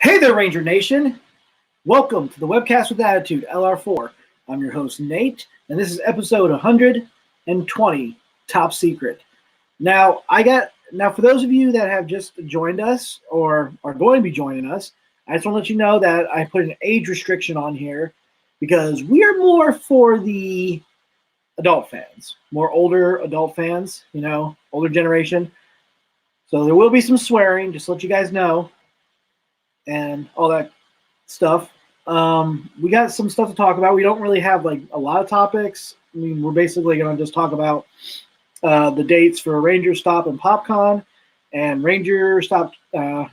Hey there, Ranger Nation. Welcome to the Webcast with Attitude, LR4. I'm your host, Nate, and this is episode 120, Top Secret. Now, for those of you that have just joined us or are going to be joining us, I just want to let you know that I put an age restriction on here because we are more for the adult fans, more older adult fans, older generation. So there will be some swearing, just to let you guys know, and all that stuff. We got some stuff to talk about. We don't really have like a lot of topics. I mean, we're basically going to just talk about the dates for Ranger Stop and PopCon and Ranger Stop 7,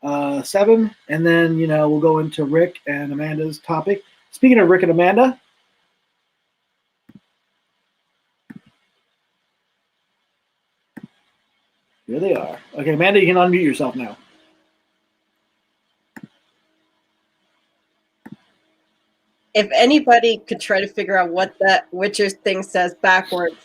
and then we'll go into Rick and Amanda's topic. Speaking of Rick and Amanda, here they are. Okay, Amanda, you can unmute yourself now. If anybody could try to figure out what that Witcher thing says backwards.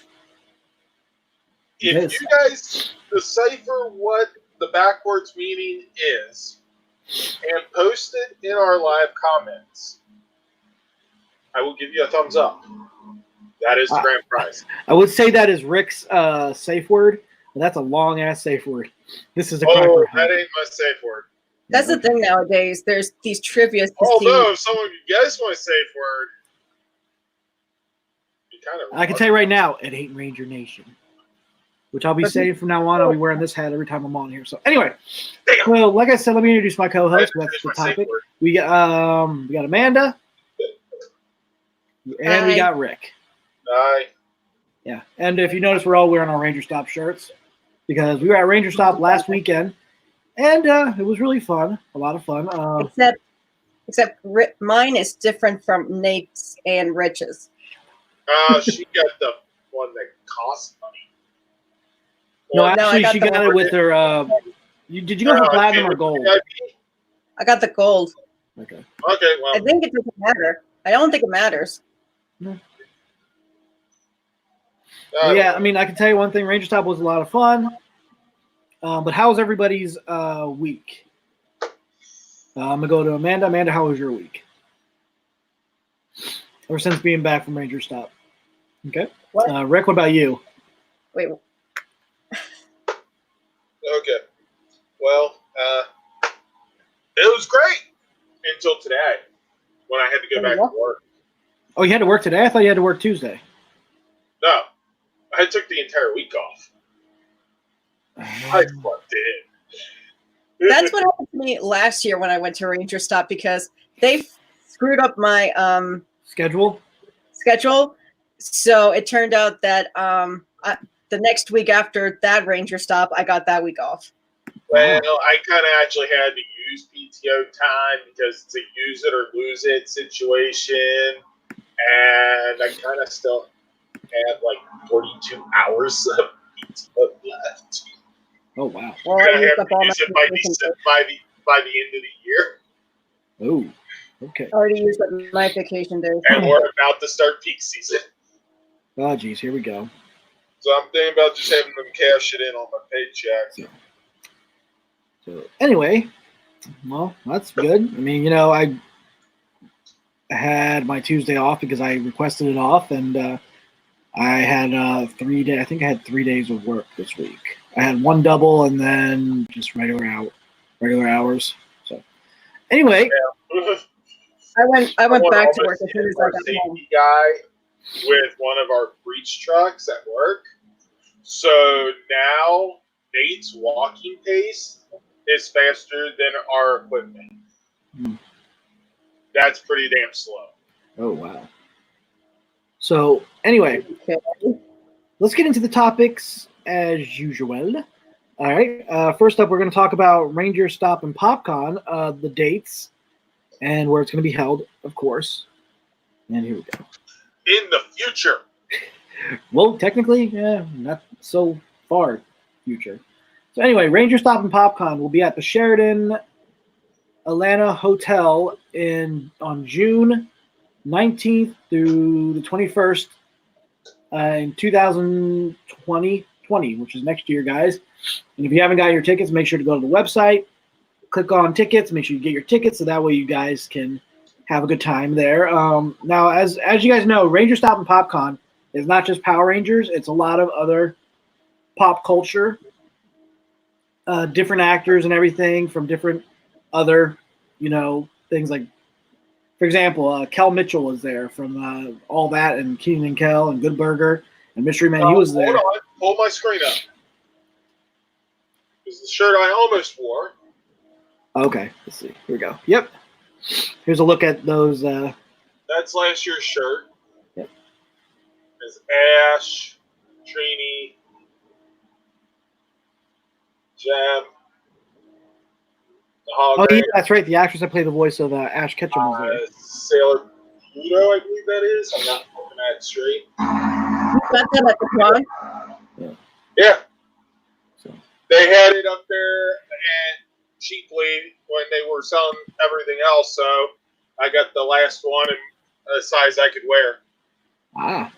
If you guys decipher what the backwards meaning is and post it in our live comments, I will give you a thumbs up. That is the grand prize. I would say that is Rick's safe word, but that's a long-ass safe word. This is a cracker. Oh, that ain't my safe word. That's the thing nowadays. There's these trivia. Although, if someone guess my safe word, you kind of. I can tell you right now, it ain't Ranger Nation, which I'll be saying from now on. I'll be wearing this hat every time I'm on here. So anyway, well, like I said, let me introduce my co-host. That's the topic. We got Amanda, and we got Rick. Hi. Yeah, and if you notice, we're all wearing our Ranger Stop shirts because we were at Ranger Stop last weekend. And it was really fun, a lot of fun. Except mine is different from Nate's and Rich's. She got the one that costs money. No, actually, she got it with her. Did you go for platinum or gold? I got the gold. Okay. Okay, well. I think it doesn't matter. I don't think it matters. Yeah, I mean, I can tell you one thing. Ranger Stop was a lot of fun. But how's everybody's week? I'm going to go to Amanda. Amanda, how was your week? Ever since being back from Ranger Stop. Okay. Rick, what about you? Wait. Okay. Well, it was great until today when I had to go back to work. Oh, you had to work today? I thought you had to work Tuesday. No. I took the entire week off. I fucked it. That's what happened to me last year when I went to Ranger Stop because they screwed up my schedule. So it turned out that the next week after that Ranger Stop, I got that week off. Well, I kind of actually had to use PTO time because it's a use it or lose it situation, and I kind of still had like 42 hours of PTO left. Oh wow! Well, I have to use it by the end of the year. Oh, okay. I already used up my vacation days. And we're about to start peak season. Oh, geez, here we go. So I'm thinking about just having them cash it in on my paycheck. So anyway, well, that's good. I mean, I had my Tuesday off because I requested it off, and I had 3 days. I think I had 3 days of work this week. I had one double and then just regular hours. So anyway, yeah. I went back to work as soon as I got home. Guy with one of our breach trucks at work. So now Nate's walking pace is faster than our equipment. That's pretty damn slow. Oh wow. So anyway, let's get into the topics as usual. All right. First up, we're going to talk about Ranger Stop and PopCon, the dates, and where it's going to be held, of course. And here we go. In the future. Well, technically, yeah, not so far future. So anyway, Ranger Stop and PopCon will be at the Sheraton Atlanta Hotel on June 19th through the 21st in 2020, which is next year, guys. And if you haven't got your tickets, make sure to go to the website click on tickets. Make sure you get your tickets so that way you guys can have a good time there. Now, as you guys know, Ranger Stop and PopCon is not just Power Rangers. It's a lot of other pop culture, different actors and everything from different other, things like, for example, Kel Mitchell was there from all that and Keenan and Kel and Good Burger and Mystery Man. He was there. Hold on. Pull my screen up. This is the shirt I almost wore. Okay, let's see. Here we go. Yep. Here's a look at those. That's last year's shirt. Yep. There's Ash, Trini, Jem. Oh, yeah, that's right. The actress that played the voice of Ash Ketchum was there. Sailor Pluto, I believe that is. I'm not looking at it straight. Got that at the con? Yeah. So. They had it up there and cheaply when they were selling everything else, so I got the last one and a size I could wear. Ah.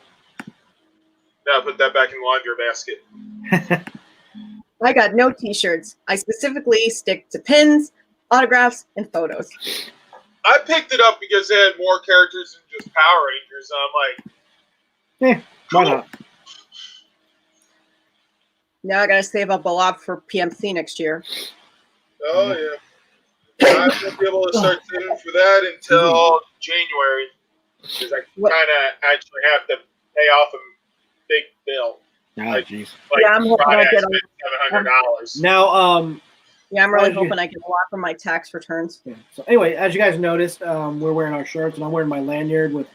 Now put that back in the laundry basket. I got no T-shirts. I specifically stick to pins, autographs, and photos. I picked it up because they had more characters than just Power Rangers. And I'm like, Why not? Now I gotta save up a lot for PMC next year. oh yeah. I won't be able to start saving for that until January because I kind of actually have to pay off a big bill. Oh, jeez. Like, Yeah, I'm hoping I get $700. Now, Yeah, I'm really As you- hoping I get a lot from my tax returns. yeah. So anyway, as you guys noticed, we're wearing our shirts, and I'm wearing my lanyard with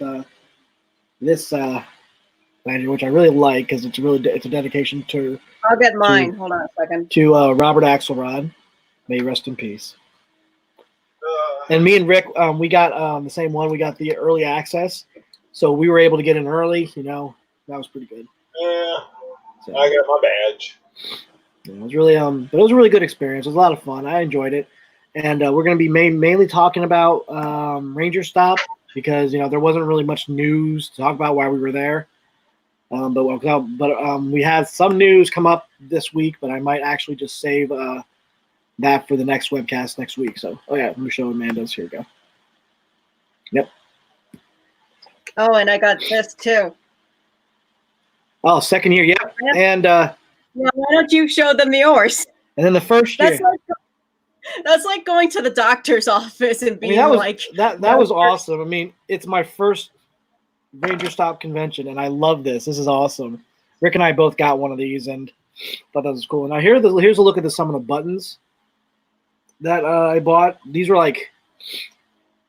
this lanyard, which I really like because it's a dedication to I'll get mine. Hold on a second. Robert Axelrod. May he rest in peace. And me and Rick, we got the same one. We got the early access, so we were able to get in early. That was pretty good. Yeah, So, I got my badge. it was really but it was a really good experience. It was a lot of fun. I enjoyed it, and we're going to be mainly talking about Ranger Stop because there wasn't really much news to talk about while we were there. But we had some news come up this week, but I might actually just save that for the next webcast next week. So, let me show Amanda's. Here we go. Yep. Oh, and I got this too. Oh, second year, yep. Yep. And Yeah, why don't you show them yours? then the first year. That's like going to the doctor's office and being that was like that was awesome. I mean, it's my first Ranger Stop convention, and I love this. This is awesome. Rick and I both got one of these, and thought that was cool. Now here's a look at some of the buttons that I bought. These were like,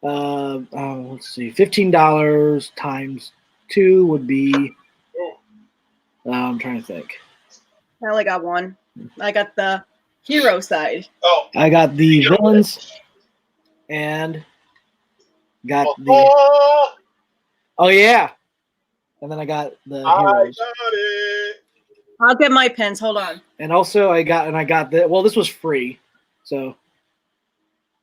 let's see, $15 times 2 would be. I'm trying to think. I only got one. I got the hero side. Oh, I got the villains, and got the. Oh yeah, and then I got the I heroes. got it. I'll get my pens. Hold on. And also I got the. Well, this was free, so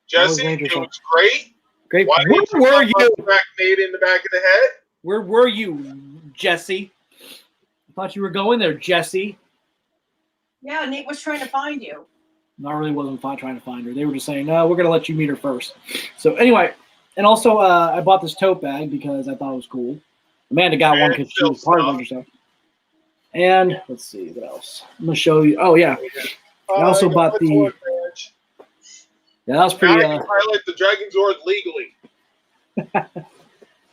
Jesse, Ranger it Stop. was great. great. Why Where didn't were you? Crack Nate in the back of the head? Where were you, Jesse? I thought you were going there, Jesse. Yeah, Nate was trying to find you. No, I really wasn't trying to find her. They were just saying, no, we're going to let you meet her first. So anyway, and also I bought this tote bag because I thought it was cool. Amanda got one because she was part of Ranger Stop. And let's see, what else? I'm going to show you. Oh, yeah. I also bought the. Yeah, that was pretty. Now I can highlight the Dragon Zord legally.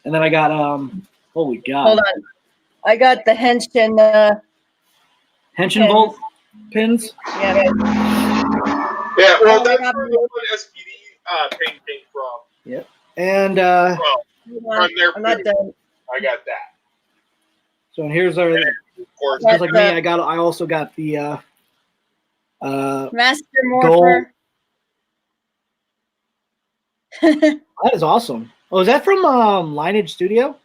And then I got, holy God. Hold on. I got the Henshin. Henshin Bolt pins. Yeah. Yeah, well, Oh, that's I got where the one SPD paint came from. Yep. And From their I'm not booth. done. I got that. so here's our. Of course. That's Just like me, I also got the Master Morpher. that is awesome. Oh, is that from Lineage Studio?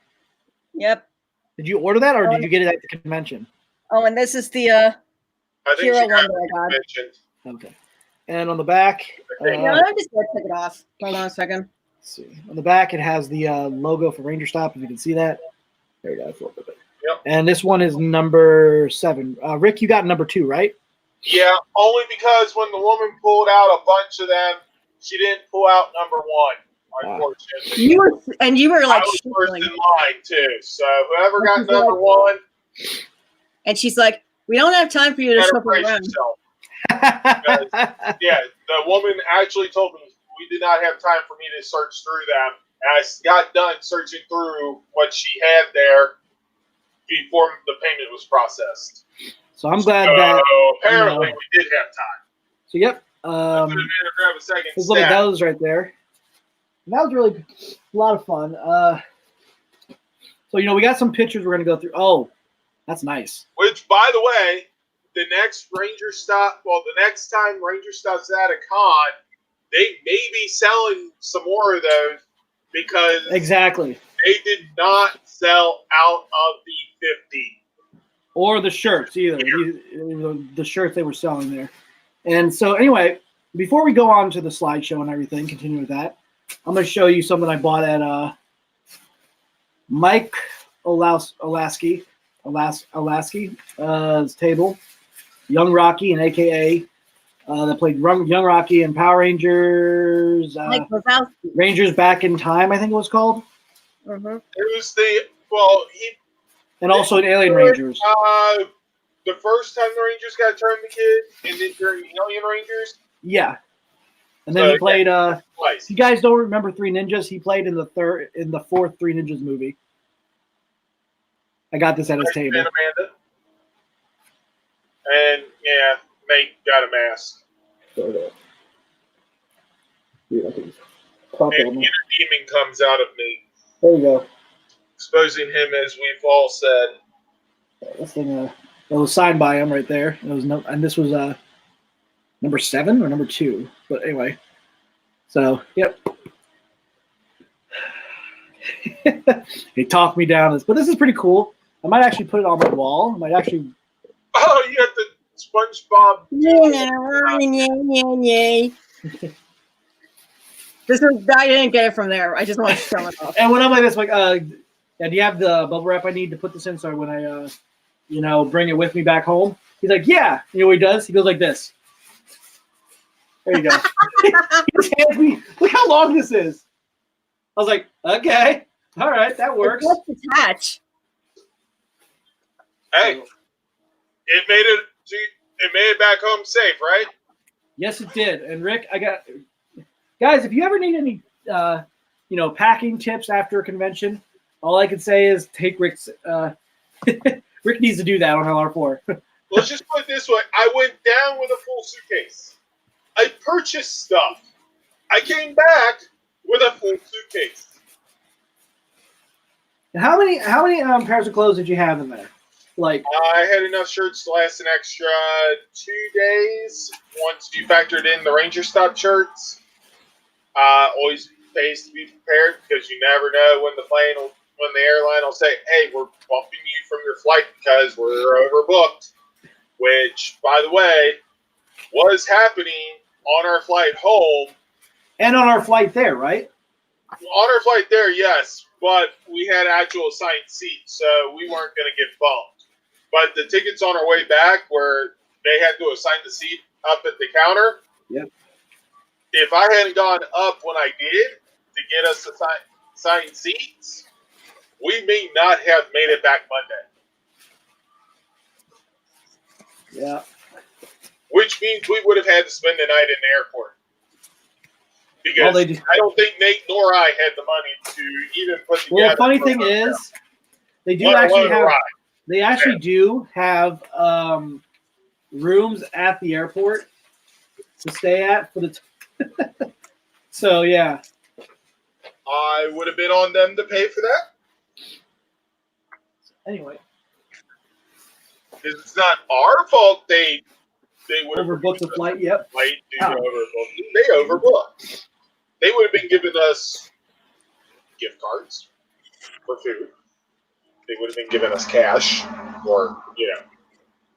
Yep. Did you order that or did you get it at the convention? Oh, and this is the I think hero she one got that I got. mentioned. Okay. And on the back, No, I'm just gonna take it off. Hold on a second. let's see. On the back, it has the logo for Ranger Stop. If you can see that, there you go. Flip it. Yep. And this one is number 7. Rick, you got number 2, right? Yeah, only because when the woman pulled out a bunch of them she didn't pull out number one, unfortunately. You were like, I was first shuffling. in line too. So whoever got She's number like- one, And she's like, we don't have time for you to better shuffle brace around. yourself. Yeah, the woman actually told me we did not have time for me to search through them. And I got done searching through what she had there before the payment was processed. So I'm glad So that. apparently we did have time. So yep. I could have made her grab a second Let's look at stab. those right there. And that was really a lot of fun. So we got some pictures we're gonna go through. Oh, that's nice. Which, by the way, the next next time Ranger Stop's at a con, they may be selling some more of those because Exactly. they did not sell out of the 50. Or the shirts either. The shirts they were selling there. And so anyway, before we go on to the slideshow and everything, continue with that. I'm going to show you something I bought at Mike Olasky's table. Young Rocky and AKA that played Young Rocky in Power Rangers. Mike Wazowski. Rangers Back in Time, I think it was called. Mm-hmm. It was And also in Alien Rangers. the first time the Rangers got turned the kid, and then during Alien Rangers, Yeah. And then he played twice. if you guys don't remember Three Ninjas, he played in the fourth Three Ninjas movie. I got this at his table. And Amanda. And yeah, Nate got a mask. Prop it And on inner there. demon comes out of me, There you go. exposing him as we've all said. This thing, it was signed by him right there. It was and this was number 7 or number 2. But anyway, so yep. He talked me down this, but this is pretty cool. I might actually put it on my wall. I might actually. Oh, you got the SpongeBob. I didn't get it from there. I just wanted to show it off. And when I'm like this, like, yeah, do you have the bubble wrap I need to put this in? So when I, bring it with me back home, he's like, yeah. You know what he does? He goes like this. There you go. He just hands me. Look how long this is. I was like, okay, all right, that works. Let's attach. Hey, it made it back home safe, right? Yes, it did. And Rick, guys, if you ever need any, packing tips after a convention, all I can say is take Rick's. Rick needs to do that on LR4. Let's just put it this way. I went down with a full suitcase. I purchased stuff. I came back with a full suitcase. How many pairs of clothes did you have in there? Like, I had enough shirts to last an extra 2 days once you factored in the Ranger Stop shirts. Always pays to be prepared because you never know when the airline will say, hey, we're bumping you from your flight because we're overbooked. Which, by the way, was happening on our flight home. and on our flight there, right? On our flight there, yes, but we had actual assigned seats, so we weren't going to get bumped. But the tickets on our way back, where they had to assign the seat up at the counter. Yep. If I hadn't gone up when I did to get us assigned seats, we may not have made it back Monday. Yeah. Which means we would have had to spend the night in the airport. Because I don't think Nate nor I had the money to even put together. Well, the funny thing is, they do actually have. They actually do have rooms at the airport to stay at for the. So yeah. I would have been on them to pay for that. Anyway. It's not our fault. They would have Overbooked the flight. Yep. Flight they overbooked. They would have been giving us gift cards for food. They would have been giving us cash, or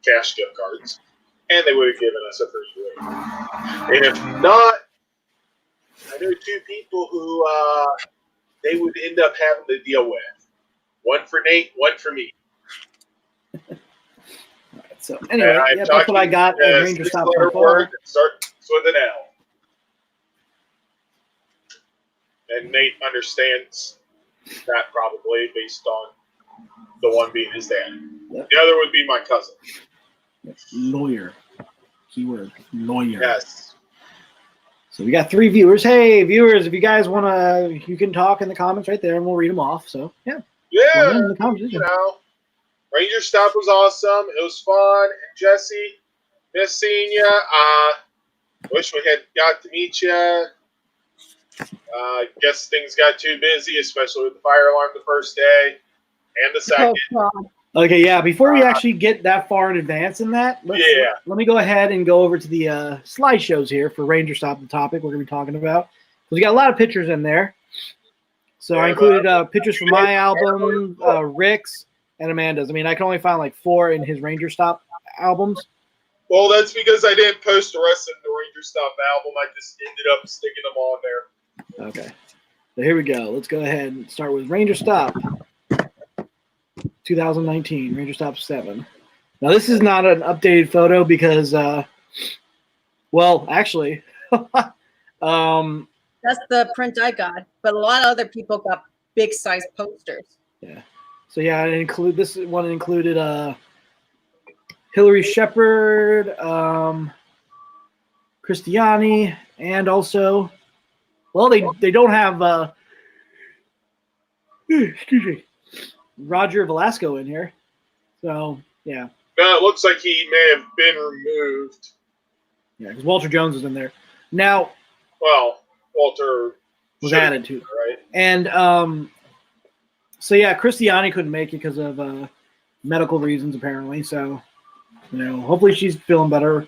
cash gift cards, and they would have given us a free drink. And if not, I know two people who they would end up having to deal with. One for Nate, one for me. So anyway, that's what I got at Ranger Stop. Word that starts with an L. and Nate understands that probably based on the one being his dad. Yep. The other would be my cousin. Lawyer. Keyword, lawyer. Yes. So we got 3 viewers. Hey, viewers, if you guys want to, you can talk in the comments right there, and we'll read them off. So, yeah. Yeah, in the comments. you know, Ranger Stop was awesome. It was fun. And Jesse, miss seeing you. Wish we had got to meet you. Guess things got too busy, especially with the fire alarm the first day and the second. Oh, God. Okay, yeah. Before we actually get that far in advance in that, let me go ahead and go over to the slideshows here for Ranger Stop, the topic we're going to be talking about. We got a lot of pictures in there. So I included pictures from my album, Rick's, and Amanda's. I mean, I can only find like 4 in his Ranger Stop albums. Well, that's because I didn't post the rest of the Ranger Stop album. I just ended up sticking them on there. Okay. So here we go. Let's go ahead and start with Ranger Stop 2019, Ranger Stop 7. Now, this is not an updated photo because, well, actually, That's the print I got, but a lot of other people got big size posters. yeah. So yeah, this one included Hillary Shepard, Christiani, and also, well, they don't have excuse me, Roger Velasco in here. So yeah. It looks like he may have been removed. Yeah, because Walter Jones is in there. Now, well, Walter was added to, right? And so yeah, Christiani couldn't make it because of medical reasons apparently. So hopefully she's feeling better,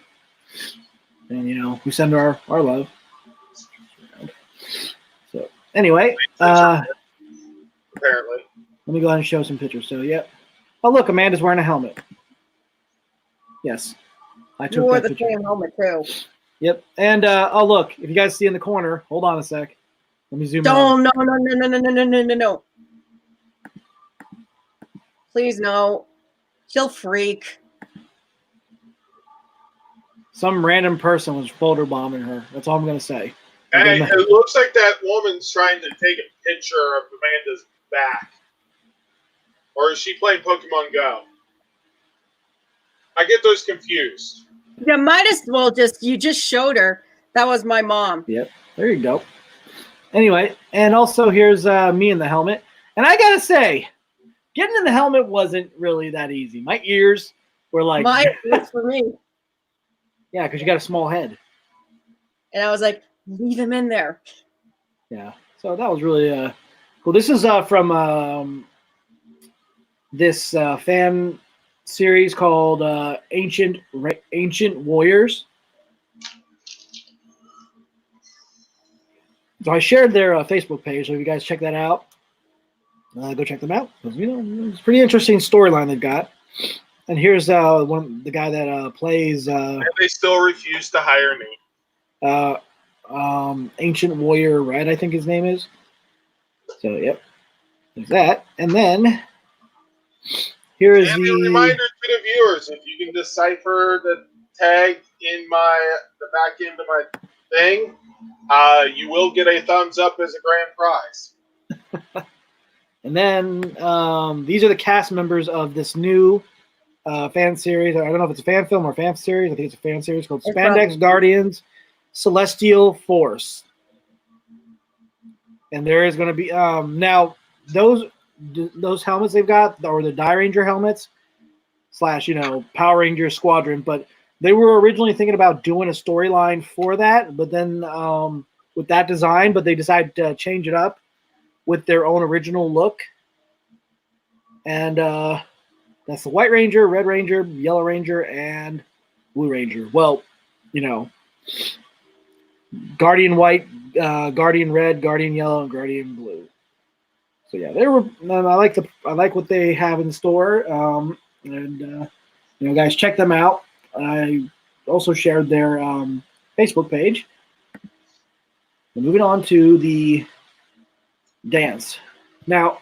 and we send her our love. So anyway, apparently, let me go ahead and show some pictures. So yep. Oh look, Amanda's wearing a helmet. Yes, I took You wore that the picture. same helmet too. Yep, and oh look, if you guys see in the corner, hold on a sec. Let me zoom Don't, out. no. Please, no. She'll freak. Some random person was photobombing her. That's all I'm gonna say. Hey, it looks like that woman's trying to take a picture of Amanda's back. Or is she playing Pokemon Go? I get those confused. Yeah, might as well you just showed her. That was my mom. Yep, there you go. Anyway, and also here's me in the helmet. And I gotta say, getting in the helmet wasn't really that easy. My ears were like... It's for me. Yeah, because you got a small head. And I was like, leave him in there. Yeah, so that was really cool. This is from this fan series called Ancient Warriors. So I shared their Facebook page, so if you guys check that out, go check them out. It's a pretty interesting storyline they've got. And here's the guy that plays. And they still refuse to hire me. Ancient Warrior Red, I think his name is. So yep, there's that. And then here is and the a reminder to the viewers: if you can decipher the tag in the back end of my thing, you will get a thumbs up as a grand prize. And then these are the cast members of this new fan series. I don't know if it's a fan film or fan series. I think it's a fan series called Spandex Guardians Celestial Force. And there is going to be now those helmets they've got, or the Die Ranger helmets / Power Ranger Squadron, but they were originally thinking about doing a storyline for that, but then with that design, but they decided to change it up with their own original look. And that's the White Ranger, Red Ranger, Yellow Ranger, and Blue Ranger. Well, Guardian White, Guardian Red, Guardian Yellow, and Guardian Blue. So yeah, they were. I like what they have in store. Guys, check them out. I also shared their Facebook page. And moving on to the dance. Now,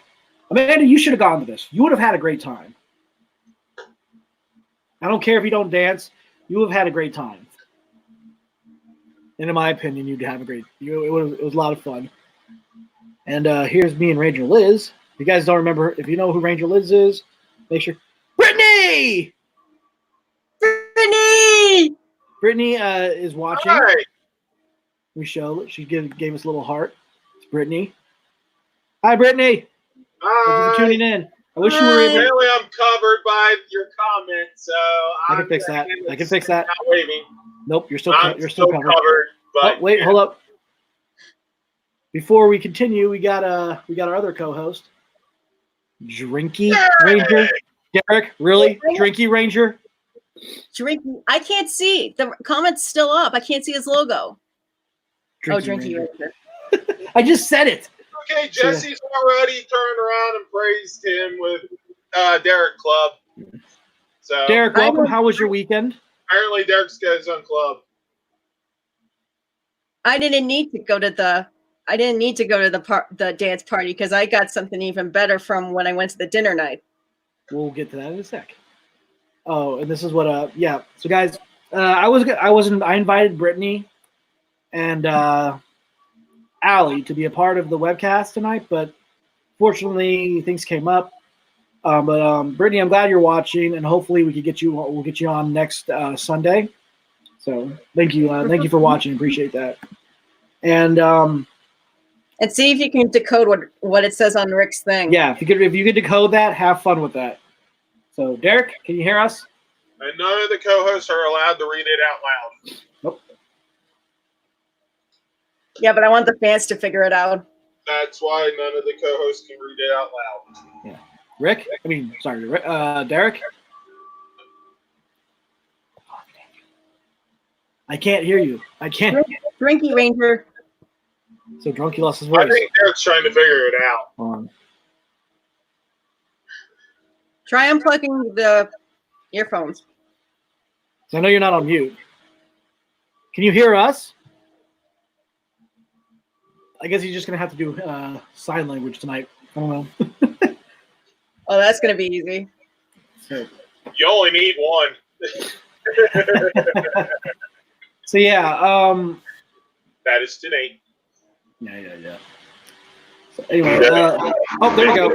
Amanda, you should have gone to this. You would have had a great time. I don't care if you don't dance. You would have had a great time. And in my opinion, you'd have a great. It was a lot of fun. And here's me and Ranger Liz. If you guys don't remember, if you know who Ranger Liz is, make sure. Brittany! Brittany! Brittany is watching. Hi. We show. She gave us a little heart. It's Brittany. Hi, Brittany. Thank you Hi. for tuning in. I wish you were able. Apparently, I'm covered by your comment, so I can fix that. I can fix that. Not waving. Nope, you're still I'm you're still covered. but Oh, wait, hold up. Before we continue, we got our other co-host, Drinky Ranger. Derek, really? Drinky Ranger? Drinky. I can't see. The comment's still up. I can't see his logo. Drinky Ranger. I just said it. Okay, Jesse's already turned around and praised him with Derek Club. So Derek, welcome. How was your weekend? apparently Derek's got his own club. I didn't need to go to the the dance party because I got something even better from when I went to the dinner night. We'll get to that in a sec. Oh, and this is what yeah. So guys, I invited Brittany and Allie to be a part of the webcast tonight, but fortunately things came up. But Brittany, I'm glad you're watching, and hopefully we'll get you on next Sunday. So thank you for watching. Appreciate that. And see if you can decode what it says on Rick's thing. yeah, if you could decode that, have fun with that. So Derek, can you hear us? And none of the co-hosts are allowed to read it out loud. Nope. Yeah, but I want the fans to figure it out. That's why none of the co-hosts can read it out loud. Yeah. Derek? I can't hear you. I can't. Drinky Ranger. So Drunky lost his voice. I think Derek's trying to figure it out. Hold on. Try unplugging the earphones. So I know you're not on mute. Can you hear us? I guess he's just gonna have to do sign language tonight. I don't know. Oh, that's gonna be easy. So, You only need one. so yeah. That is today. Yeah. So anyway, oh, there you go.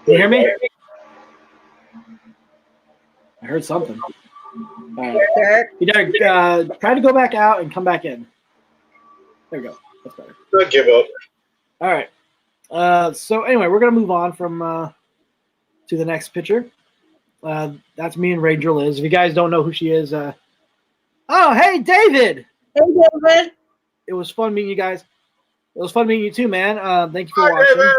Can you hear me? I heard something. All right. Derek. Derek, try to go back out and come back in. There we go. That's better. Don't give up. All right. So anyway, we're gonna move on from to the next picture. That's me and Ranger Liz. If you guys don't know who she is, oh hey David. Hey David. It was fun meeting you guys. It was fun meeting you too, man. Thank you for Hi, watching. David.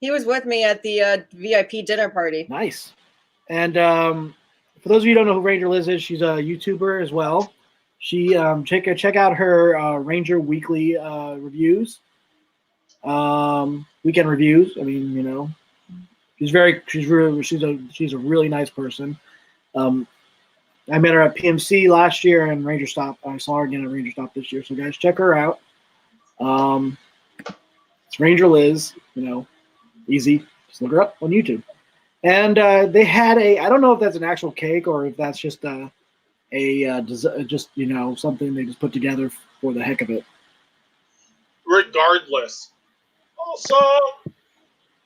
He was with me at the VIP dinner party. Nice. And for those of you who don't know who Ranger Liz is, she's a YouTuber as well. She check out her Ranger weekly reviews, weekend reviews. I mean, you know, she's a really nice person. I met her at PMC last year and Ranger Stop. I saw her again at Ranger Stop this year. So guys, check her out. It's Ranger Liz. You know, easy. Just look her up on YouTube. And they had I don't know if that's an actual cake or if that's just just, you know, something they just put together for the heck of it. Regardless. Awesome.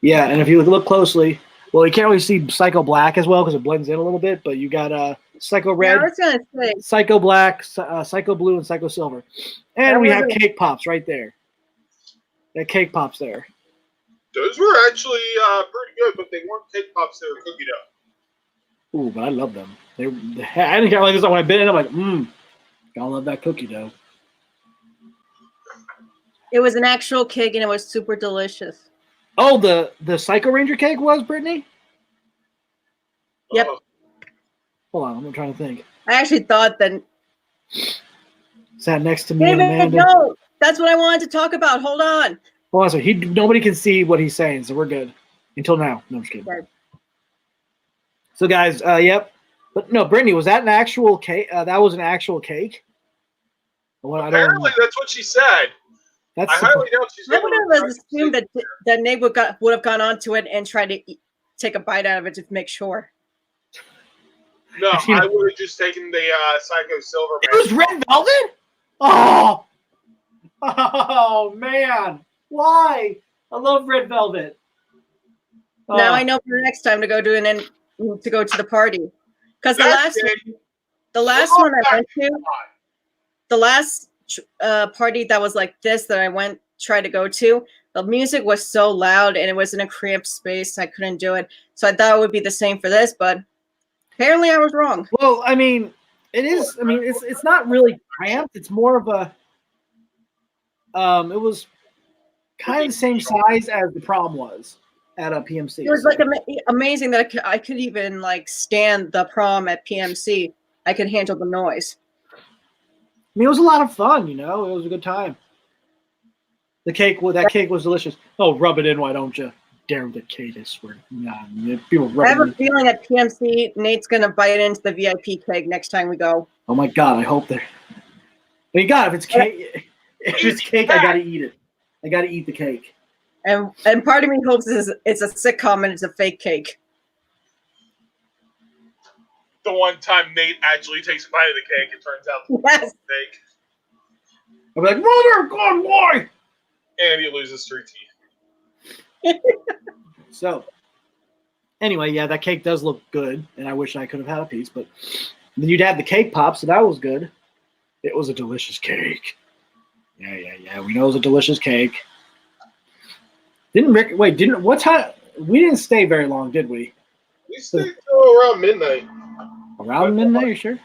Yeah, and if you look closely, well, you can't really see Psycho Black as well because it blends in a little bit, but you got Psycho Red, Yeah, I was gonna say. Psycho Black, Psycho Blue, and Psycho Silver. And we have Cake Pops right there. That Cake Pops there. Those were actually pretty good, but they weren't cake pops. They were cookie dough. Ooh, but I love them. I didn't get like this when I bit in. I'm like, I love that cookie dough. It was an actual cake and it was super delicious. Oh, the Psycho Ranger cake was, Brittany? Yep. Hold on, I'm trying to think. I actually thought that. Sat next to me and David, Amanda. no, that's what I wanted to talk about. Hold on. Hold on, so nobody can see what he's saying, so we're good. Until now. No, I'm just kidding. Right. So guys, yep. But no, Brittany, was that an actual cake? That was an actual cake? Well, Apparently, that's what she said. I highly doubt she's I going would have assumed that Nate would have gone onto it and tried to take a bite out of it to make sure. No, I would have just taken the Psycho Silver. It was red velvet? Oh! Oh man, why? I love Red Velvet. Now I know for the next time to go to the party. Because the last one I went to, the last party that was like this that I tried to go to, the music was so loud and it was in a cramped space. I couldn't do it. So I thought it would be the same for this, but apparently I was wrong. Well, I mean, it is. I mean, it's not really cramped. It's more of a. It was kind of the same size as the prom was at a PMC. It was like amazing that I could even like stand the prom at PMC. I could handle the noise. I mean, it was a lot of fun. You know, it was a good time. The cake, that cake was delicious. Oh, rub it in, why don't you? Dare the cake, I swear. Nah, people rub I have it a in. feeling at PMC, Nate's gonna bite into the VIP cake next time we go. Oh my god, I hope they're. I mean, God, if it's cake, I gotta eat it. I gotta eat the cake. And part of me hopes it's a sitcom and it's a fake cake. The one time Nate actually takes a bite of the cake, it turns out Yes. it's fake. I'll be like, Mother God, why? And he loses 3 teeth. So, anyway, yeah, that cake does look good, and I wish I could have had a piece, but then you'd have the cake pop, so that was good. It was a delicious cake. Yeah. We know it was a delicious cake. What time? We didn't stay very long, did we? We stayed till around midnight. Around midnight, you sure?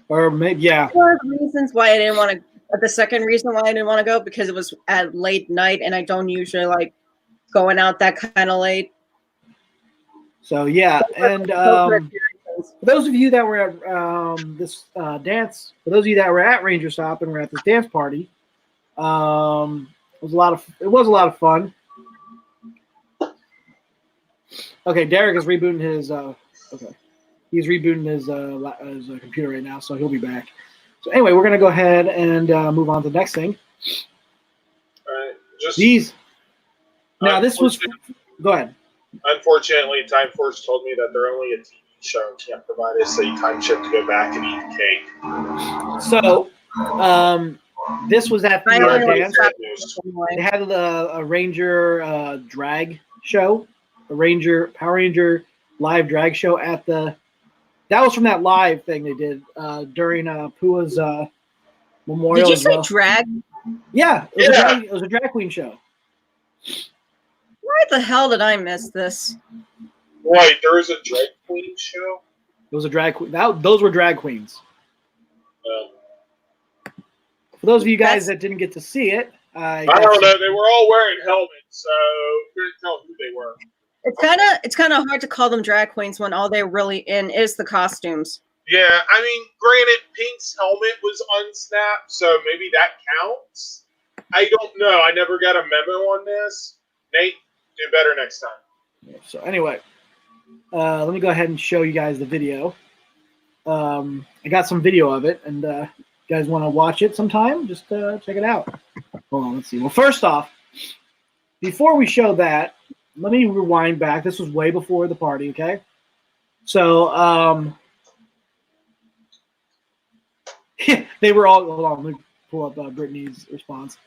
Or maybe, yeah. One of the reasons why I didn't want to. The second reason why I didn't want to go because it was at late night, and I don't usually like going out that kind of late. So yeah, and for those of you that were at this dance, for those of you that were at Ranger Stop and were at this dance party, it was a lot of fun. Okay, Derek is rebooting his. He's rebooting his computer right now, so he'll be back. So anyway, we're gonna go ahead and move on to the next thing. All right, just These. Now this was. Go ahead. Unfortunately, Time Force told me that they're only a TV show and can't provide us a time chip to go back and eat the cake. So, this was at the dance. They had a Ranger drag show, a Power Ranger live drag show at the. That was from that live thing they did during Pua's memorial. Did you say well. drag? Yeah, it was a drag queen show. Why the hell did I miss this? Wait, there was a drag queen show? It was a drag queen. Those were drag queens. Um, For those of you guys that didn't get to see it, I don't know. They were all wearing helmets, so couldn't tell who they were. It's kind of hard to call them drag queens when all they're really in is the costumes. Yeah, I mean, granted, Pink's helmet was unsnapped, so maybe that counts. I don't know. I never got a memo on this. Nate, do better next time. So anyway, let me go ahead and show you guys the video. I got some video of it, and you guys want to watch it sometime? Just check it out. Hold on, let's see. Well, first off, before we show that, let me rewind back. This was way before the party, okay? So they were all. Hold on, let me pull up Brittany's response.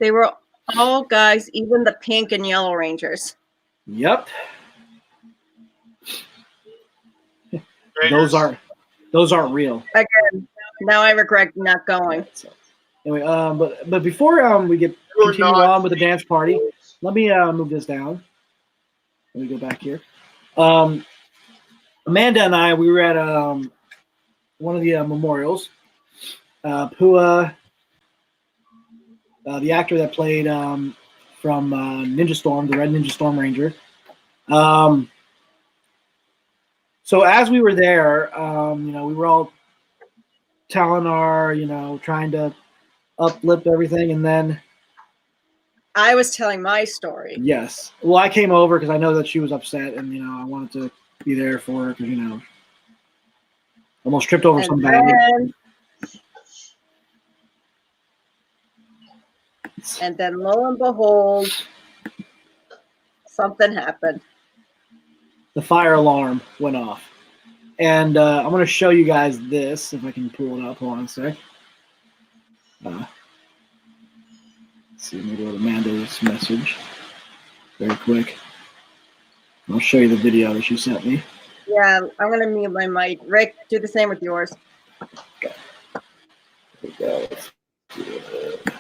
They were all guys, even the pink and yellow Rangers. Yep. Those aren't real. Again, now I regret not going. So, anyway, but before we continue on with the dance party, let me move this down. Let me go back here. Amanda and I, we were at one of the memorials. Pua, the actor that played from Ninja Storm, the Red Ninja Storm Ranger. So as we were there, we were all telling our, trying to uplift everything, and then I was telling my story. Yes. Well, I came over because I know that she was upset, and I wanted to be there for her because almost tripped over somebody. And then lo and behold, something happened. The fire alarm went off. And I'm going to show you guys this, if I can pull it up. Hold on a sec. Let's see, let me go to Amanda's message very quick. I'll show you the video that she sent me. Yeah, I'm gonna mute my mic. Rick, do the same with yours. Okay. Here we go. Let's do it.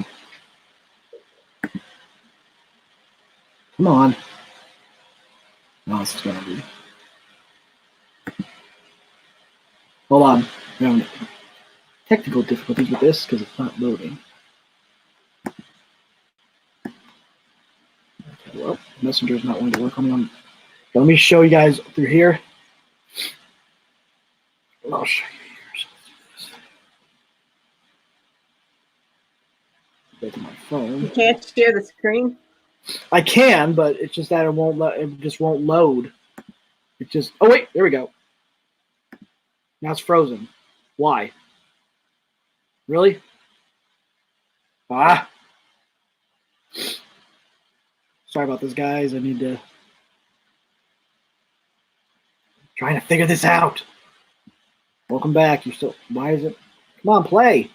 Come on. No, this is gonna be. Hold on. We're having technical difficulties with this because it's not loading. Well, Messenger's not wanting to work on me. Let me show you guys through here. I'll show you here. So go to my phone. You can't share the screen. I can, but it's just that it just won't load. It just. Oh wait, there we go. Now it's frozen. Why? Really? Ah. Sorry about this, guys. I need to. Trying to figure this out. Welcome back. You still? Why is it? Come on, play.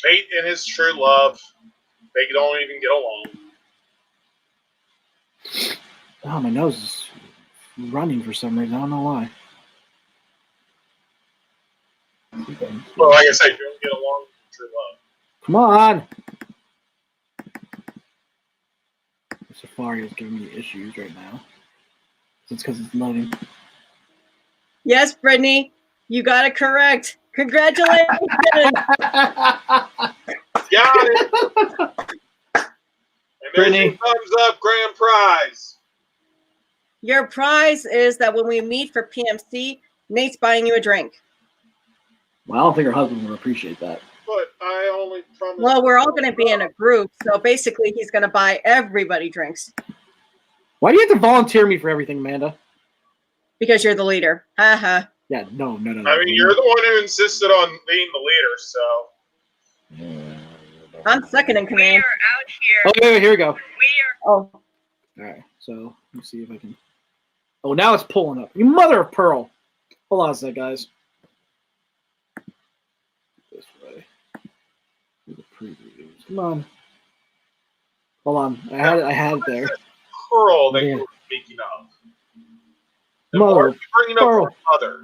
Nate and his true love. They don't even get along. Oh, my nose is running for some reason. I don't know why. Well, like I said, you don't get along with true love. Come on. Safari is giving me issues right now. It's because it's loading. Yes, Brittany, you got it correct. Congratulations. Got it. And there's Brittany. your thumbs up grand prize. Your prize is that when we meet for PMC, Nate's buying you a drink. Well, I don't think her husband will appreciate that. But I only promised. Well, we're all going to be in a group, so basically he's going to buy everybody drinks. Why do you have to volunteer me for everything, Amanda? Because you're the leader. Haha. Yeah, no. I mean, you're the one who insisted on being the leader, so. I'm second in command. Out here. Oh, wait, here we go. Oh, All right, so let's see if I can. Oh, now it's pulling up. You mother of pearl. Hold on a sec, guys. This way. Do the previews. Come on. Hold on. I had it there. Pearl that Yeah. you were speaking of. And Mother why are you bringing up Pearl. her mother?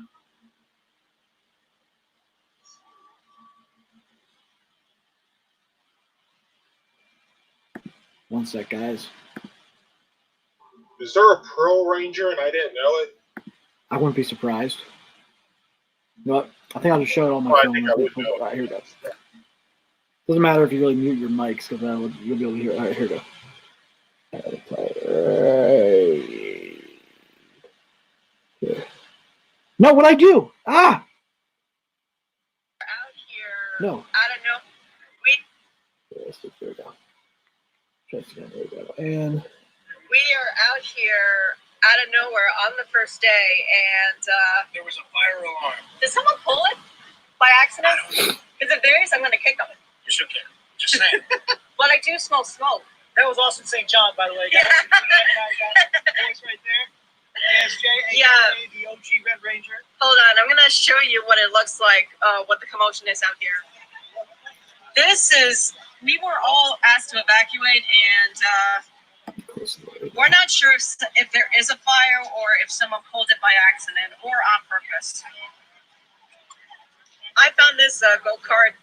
One sec, guys. Is there a Pearl Ranger and I didn't know it? I wouldn't be surprised. You know what? I think I'll just show it on my Oh, I phone. think I would know. All right, here we go. Doesn't matter if you really mute your mics because you'll be able to hear it. All right, here we go. Here. No, what'd I do? Ah! Out here. No. I don't know. There we go. Just again, there we go. And We are out here out of nowhere on the first day, and There was a fire alarm. did someone pull it by accident? Because if there is, I'm going to kick them. You should care. Just saying. But I do smell smoke. That was Austin St. John, by the way. Yeah. Voice right there. ASJ, Yeah. the OG Red Ranger. Hold on, I'm going to show you what it looks like, what the commotion is out here. We were all asked to evacuate, and we're not sure if there is a fire or if someone pulled it by accident or on purpose. I found this go-kart,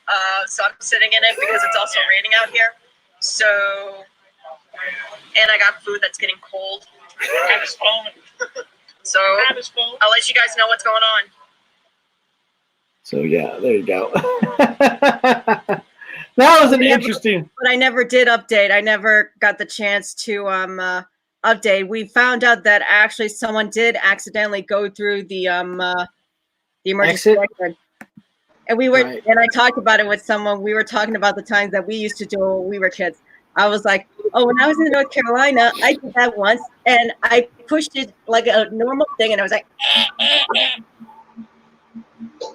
so I'm sitting in it because it's also raining out here. So, and I got food that's getting cold. Have his phone. So Have his phone. I'll let you guys know what's going on. so yeah, there you go. That was an interesting. but I never did update. I never got the chance to update. We found out that actually someone did accidentally go through the emergency Exit? exit. And we were, Right. and I talked about it with someone. We were talking about the times that we used to do when we were kids. I was like, oh, when I was in North Carolina, I did that once, and I pushed it like a normal thing, and I was like,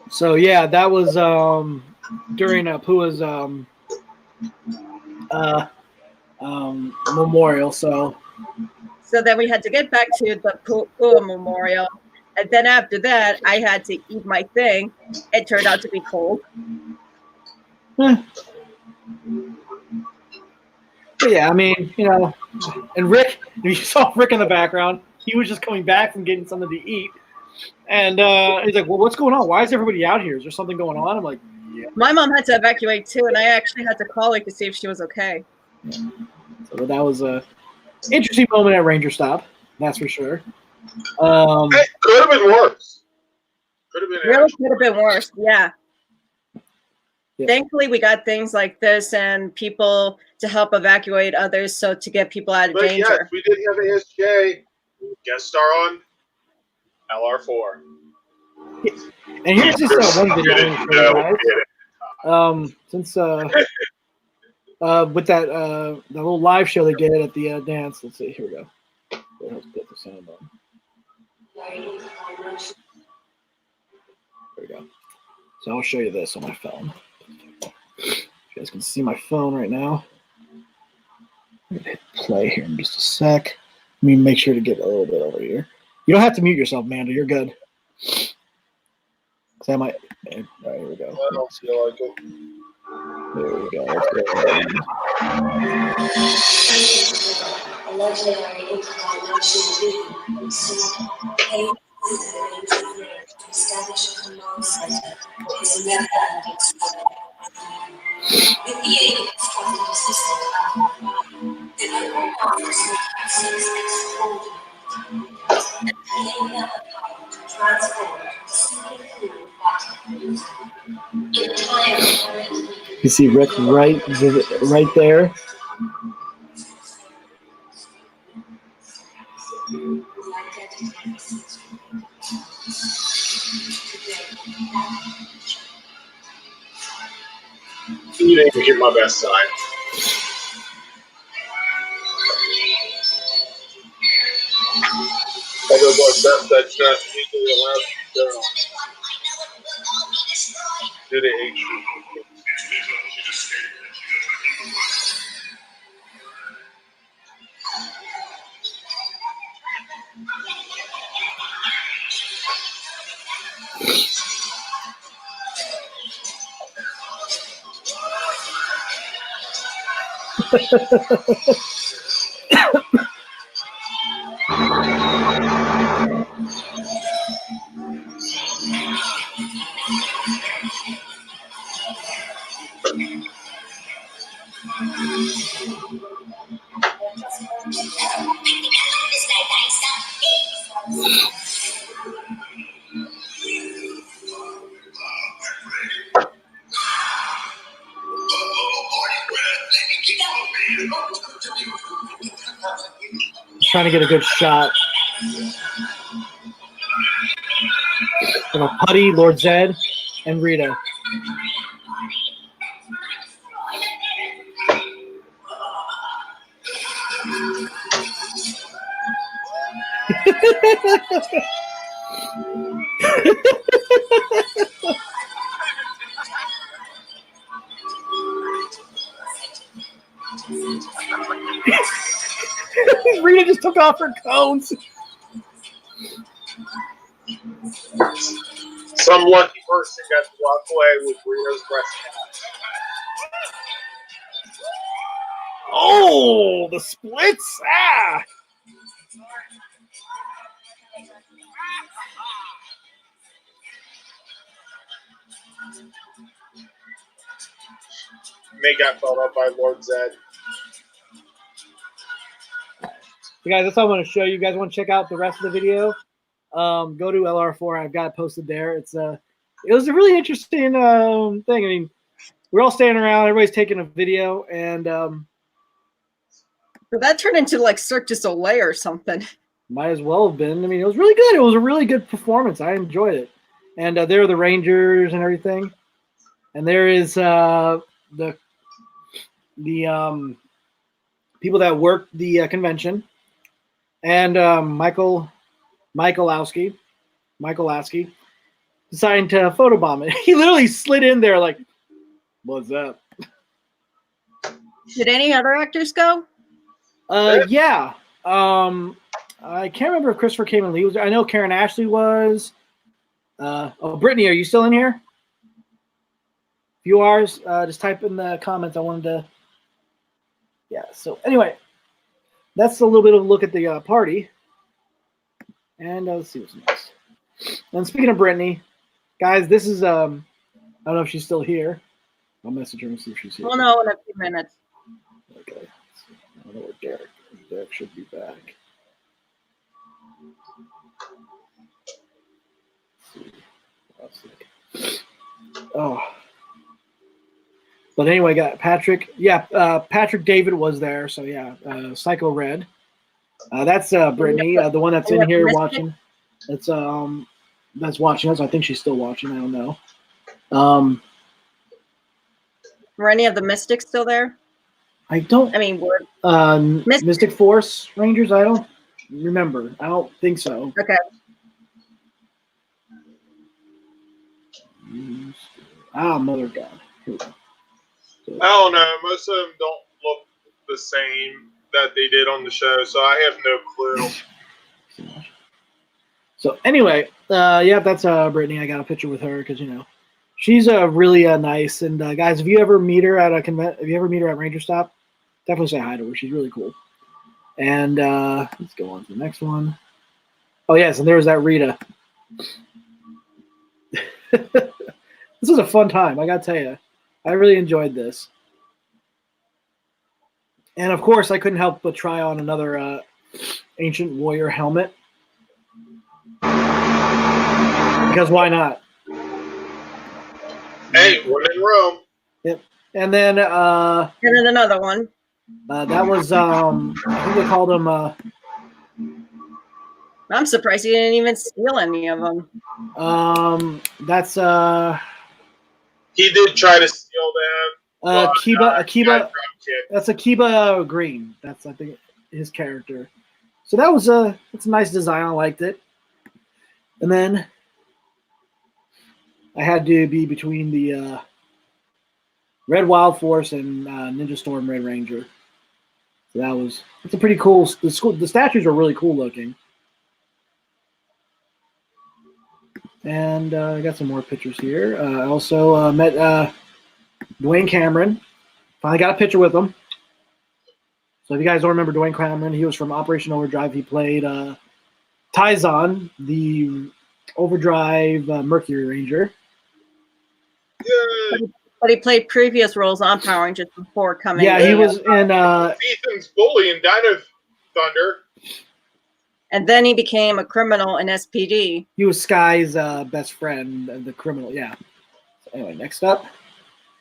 So yeah, that was during Pua's memorial. So then we had to get back to the Pua Memorial. And then after that, I had to eat my thing. It turned out to be cold. But yeah, I mean, you know, and Rick, you saw Rick in the background. He was just coming back from getting something to eat. And he's like, well, what's going on? Why is everybody out here? Is there something going on? I'm like, yeah. My mom had to evacuate too, and I actually had to call her to see if she was okay. So that was a interesting moment at Ranger Stop. That's for sure. It could have been worse. Could have been Really could have been worse. Yeah. Yeah. Thankfully, we got things like this and people to help evacuate others, so to get people out of But yes, danger. we did have ASJ guest star on LR4. And here's just one video I want to show you guys. Since with that the little live show they did at the dance. Let's see. Here we go. Let's get the sound on. There we go. So I'll show you this on my phone. You guys can see my phone right now. I'm gonna hit play here in just a sec. Let me make sure to get a little bit over here. You don't have to mute yourself, Amanda. You're good. I might. All right, here we go. I don't feel like it. There we go. Let's go. A legendary interdimensional being came to establish a command center for his never-ending struggle. With the aid of his trusted assistant, the local officer seems extraordinary, and he never power to transform the single cool battle. You see Rick right there. You didn't even get my best side. Although that's not usually allowed to go due to age. Trying to get a good shot. You know, Putty, Lord Zed, and Rita. Rita just took off her cones. Some lucky person got to walk away with Rita's breast cancer. Oh, the splits! Ah! May got filled up by Lord Zed. So guys, that's all I want to show you. You guys want to check out the rest of the video? Go to LR4. I've got it posted there. It was a really interesting thing. I mean, we're all standing around, everybody's taking a video, and But that turned into like Cirque du Soleil or something. might as well have been. I mean, it was really good. It was a really good performance. I enjoyed it. And there are the Rangers and everything. And there is the people that work the convention. And Michael Lasky deciding to photobomb it. He literally slid in there like, what's up? Did any other actors go? Yeah. I can't remember if Christopher came in. He was. I know Karen Ashley was. Brittany, are you still in here? If you are, just type in the comments. I wanted to. yeah. So anyway, that's a little bit of a look at the party. And let's see what's next. And speaking of Brittany, guys, this is I don't know if she's still here. I'll message her and see if she's here. We'll know in a few minutes. Okay. I don't know where Derek is. Derek should be back. Let's see. Oh. But anyway, got Patrick. Yeah, Patrick David was there. So yeah, Psycho Red. That's Brittany, the one that's in here watching. That's watching us. I think she's still watching. I don't know. Were any of the Mystics still there? I don't. I mean, were Mystic Force Rangers. I don't remember. I don't think so. okay. Mother God. Here we go. So, I don't know. Most of them don't look the same that they did on the show, so I have no clue. So anyway, yeah, that's Brittany. I got a picture with her because she's really nice. And guys, if you ever meet her at Ranger Stop, definitely say hi to her. She's really cool. And let's go on to the next one. Oh yes, and there's that Rita. This was a fun time, I gotta tell you. I really enjoyed this. And of course, I couldn't help but try on another Ancient Warrior helmet. Because why not? Hey, we're in Rome. Yep. And then And then another one. that was I think they called him I'm surprised he didn't even steal any of them. that's He did try to steal them. Akiba. That's Akiba Green. That's, I think, his character. So that was that's a nice design. I liked it. And then I had to be between the Red Wild Force and Ninja Storm Red Ranger. So it's a pretty cool. The statues are really cool looking. And I got some more pictures here. I also met Dwayne Cameron. Finally got a picture with him. So if you guys don't remember Dwayne Cameron, he was from Operation Overdrive. He played Tyzon, the Overdrive Mercury Ranger. Yeah. But he played previous roles on Power Rangers before coming. Yeah, he was in. Ethan's bully in Dino Thunder. And then he became a criminal in SPD. He was Sky's best friend, the criminal. Yeah. So anyway, next up,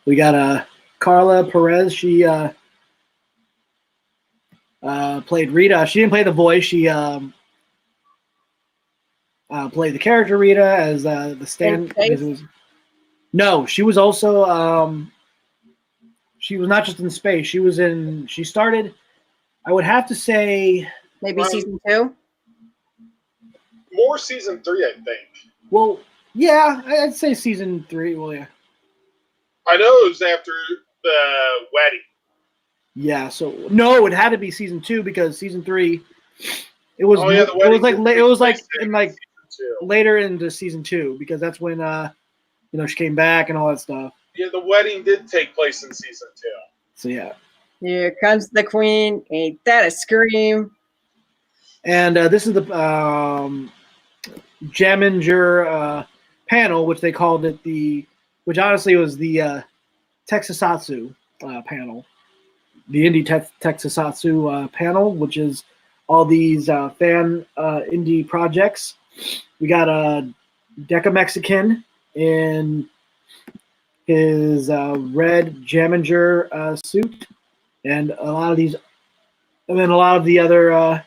we got Carla Perez. She played Rita. She didn't play the voice. She played the character Rita as the stand. No, she was also. She was not just in space. She was in. She started. I would have to say Maybe season 2. More season 3, I think. Well, yeah, I'd say season 3. Well, yeah. I know it was after the wedding. Yeah. So no, it had to be season 2 because season 3. It was. Oh, yeah, the wedding it was like in like season 2. later into season 2 because that's when she came back and all that stuff. Yeah, the wedding did take place in season 2. So yeah. Here comes the queen. Ain't that a scream? And this is the Jaminger panel, which they called it which honestly was the Texasatsu panel, the Indie Texasatsu panel, which is all these fan indie projects. We got a Deca Mexican in his red Jaminger suit, and a lot of these, and then a lot of the other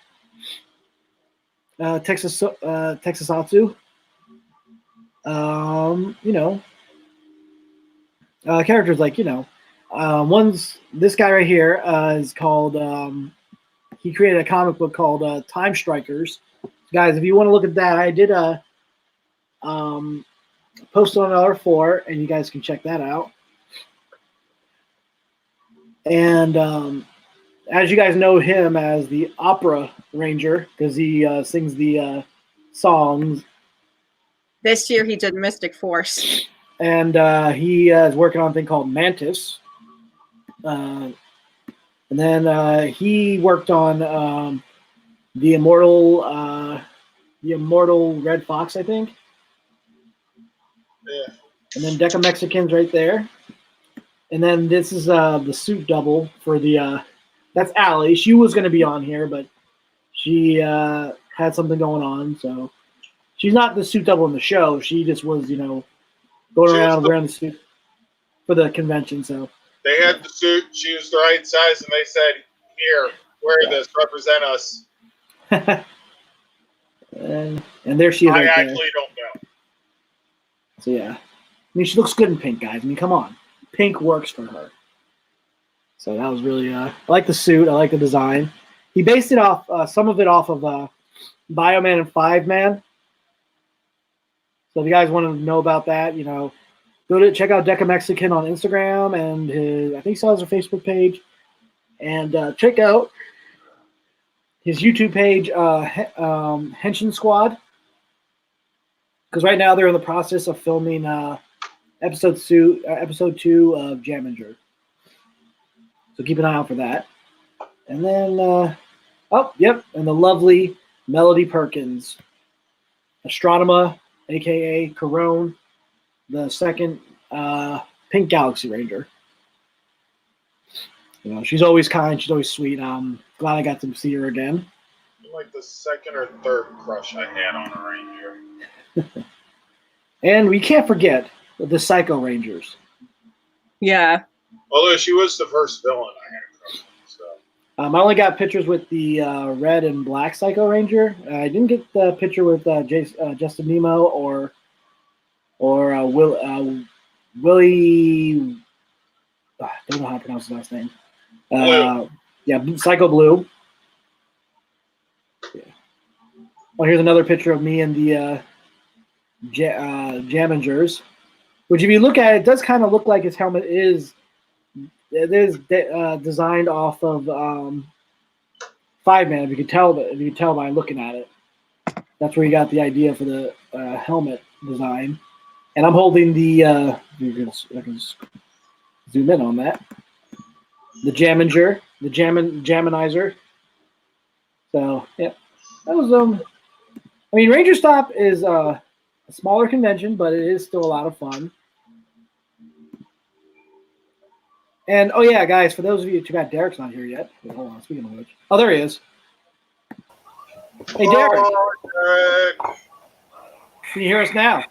Texasatsu, characters like one's this guy right here is called. He created a comic book called Time Strikers. Guys, if you want to look at that, I did post on LR4, and you guys can check that out. And as you guys know him as the Opera Ranger, because he sings the songs. This year he did Mystic Force. And he is working on a thing called Mantis. And then he worked on the Immortal Red Fox, I think. Yeah. And then Deca Mexicans right there. And then this is the suit double for the that's Allie. She was going to be on here, but she had something going on, so she's not the suit double in the show. She just was, going around wearing the suit for the convention. So they had the suit. She was the right size, and they said, "Here, wear this. Represent us." and there she is. I right actually there. don't know. So yeah, I mean, she looks good in pink, guys. I mean, come on, pink works for her. So that was really, I like the suit. I like the design. He based it off, some of it off of Bioman and 5-Man. So if you guys want to know about that, go to check out Deca Mexican on Instagram and I think he still has a Facebook page. And check out his YouTube page, Henshin Squad. Because right now they're in the process of filming episode 2 of Jaminger. So keep an eye out for that. And then, and the lovely Melody Perkins, Astronema, a.k.a. Corone, the second Pink Galaxy Ranger. She's always kind. She's always sweet. I'm glad I got to see her again. Like the second or third crush I had on a Ranger. And we can't forget the Psycho Rangers. Yeah. Although she was the first villain I had a crush on. So. I only got pictures with the red and black Psycho Ranger. I didn't get the picture with Justin Nemo or Willie. I don't know how to pronounce his last name. Psycho Blue. Yeah. Well, here's another picture of me and the Jamingers. Which, if you look at it, does kind of look like his helmet is. It is designed off of 5-Man. If you could tell by looking at it, that's where you got the idea for the helmet design. And I'm holding the. I can zoom in on that. The Jaminger, the Jaminizer. So yeah, that was I mean, Ranger Stop is a smaller convention, but it is still a lot of fun. And, oh, yeah, guys, for those of you, too bad Derek's not here yet. Wait, hold on, speaking of which. Oh, there he is. Hey, Derek. Can you hear us now?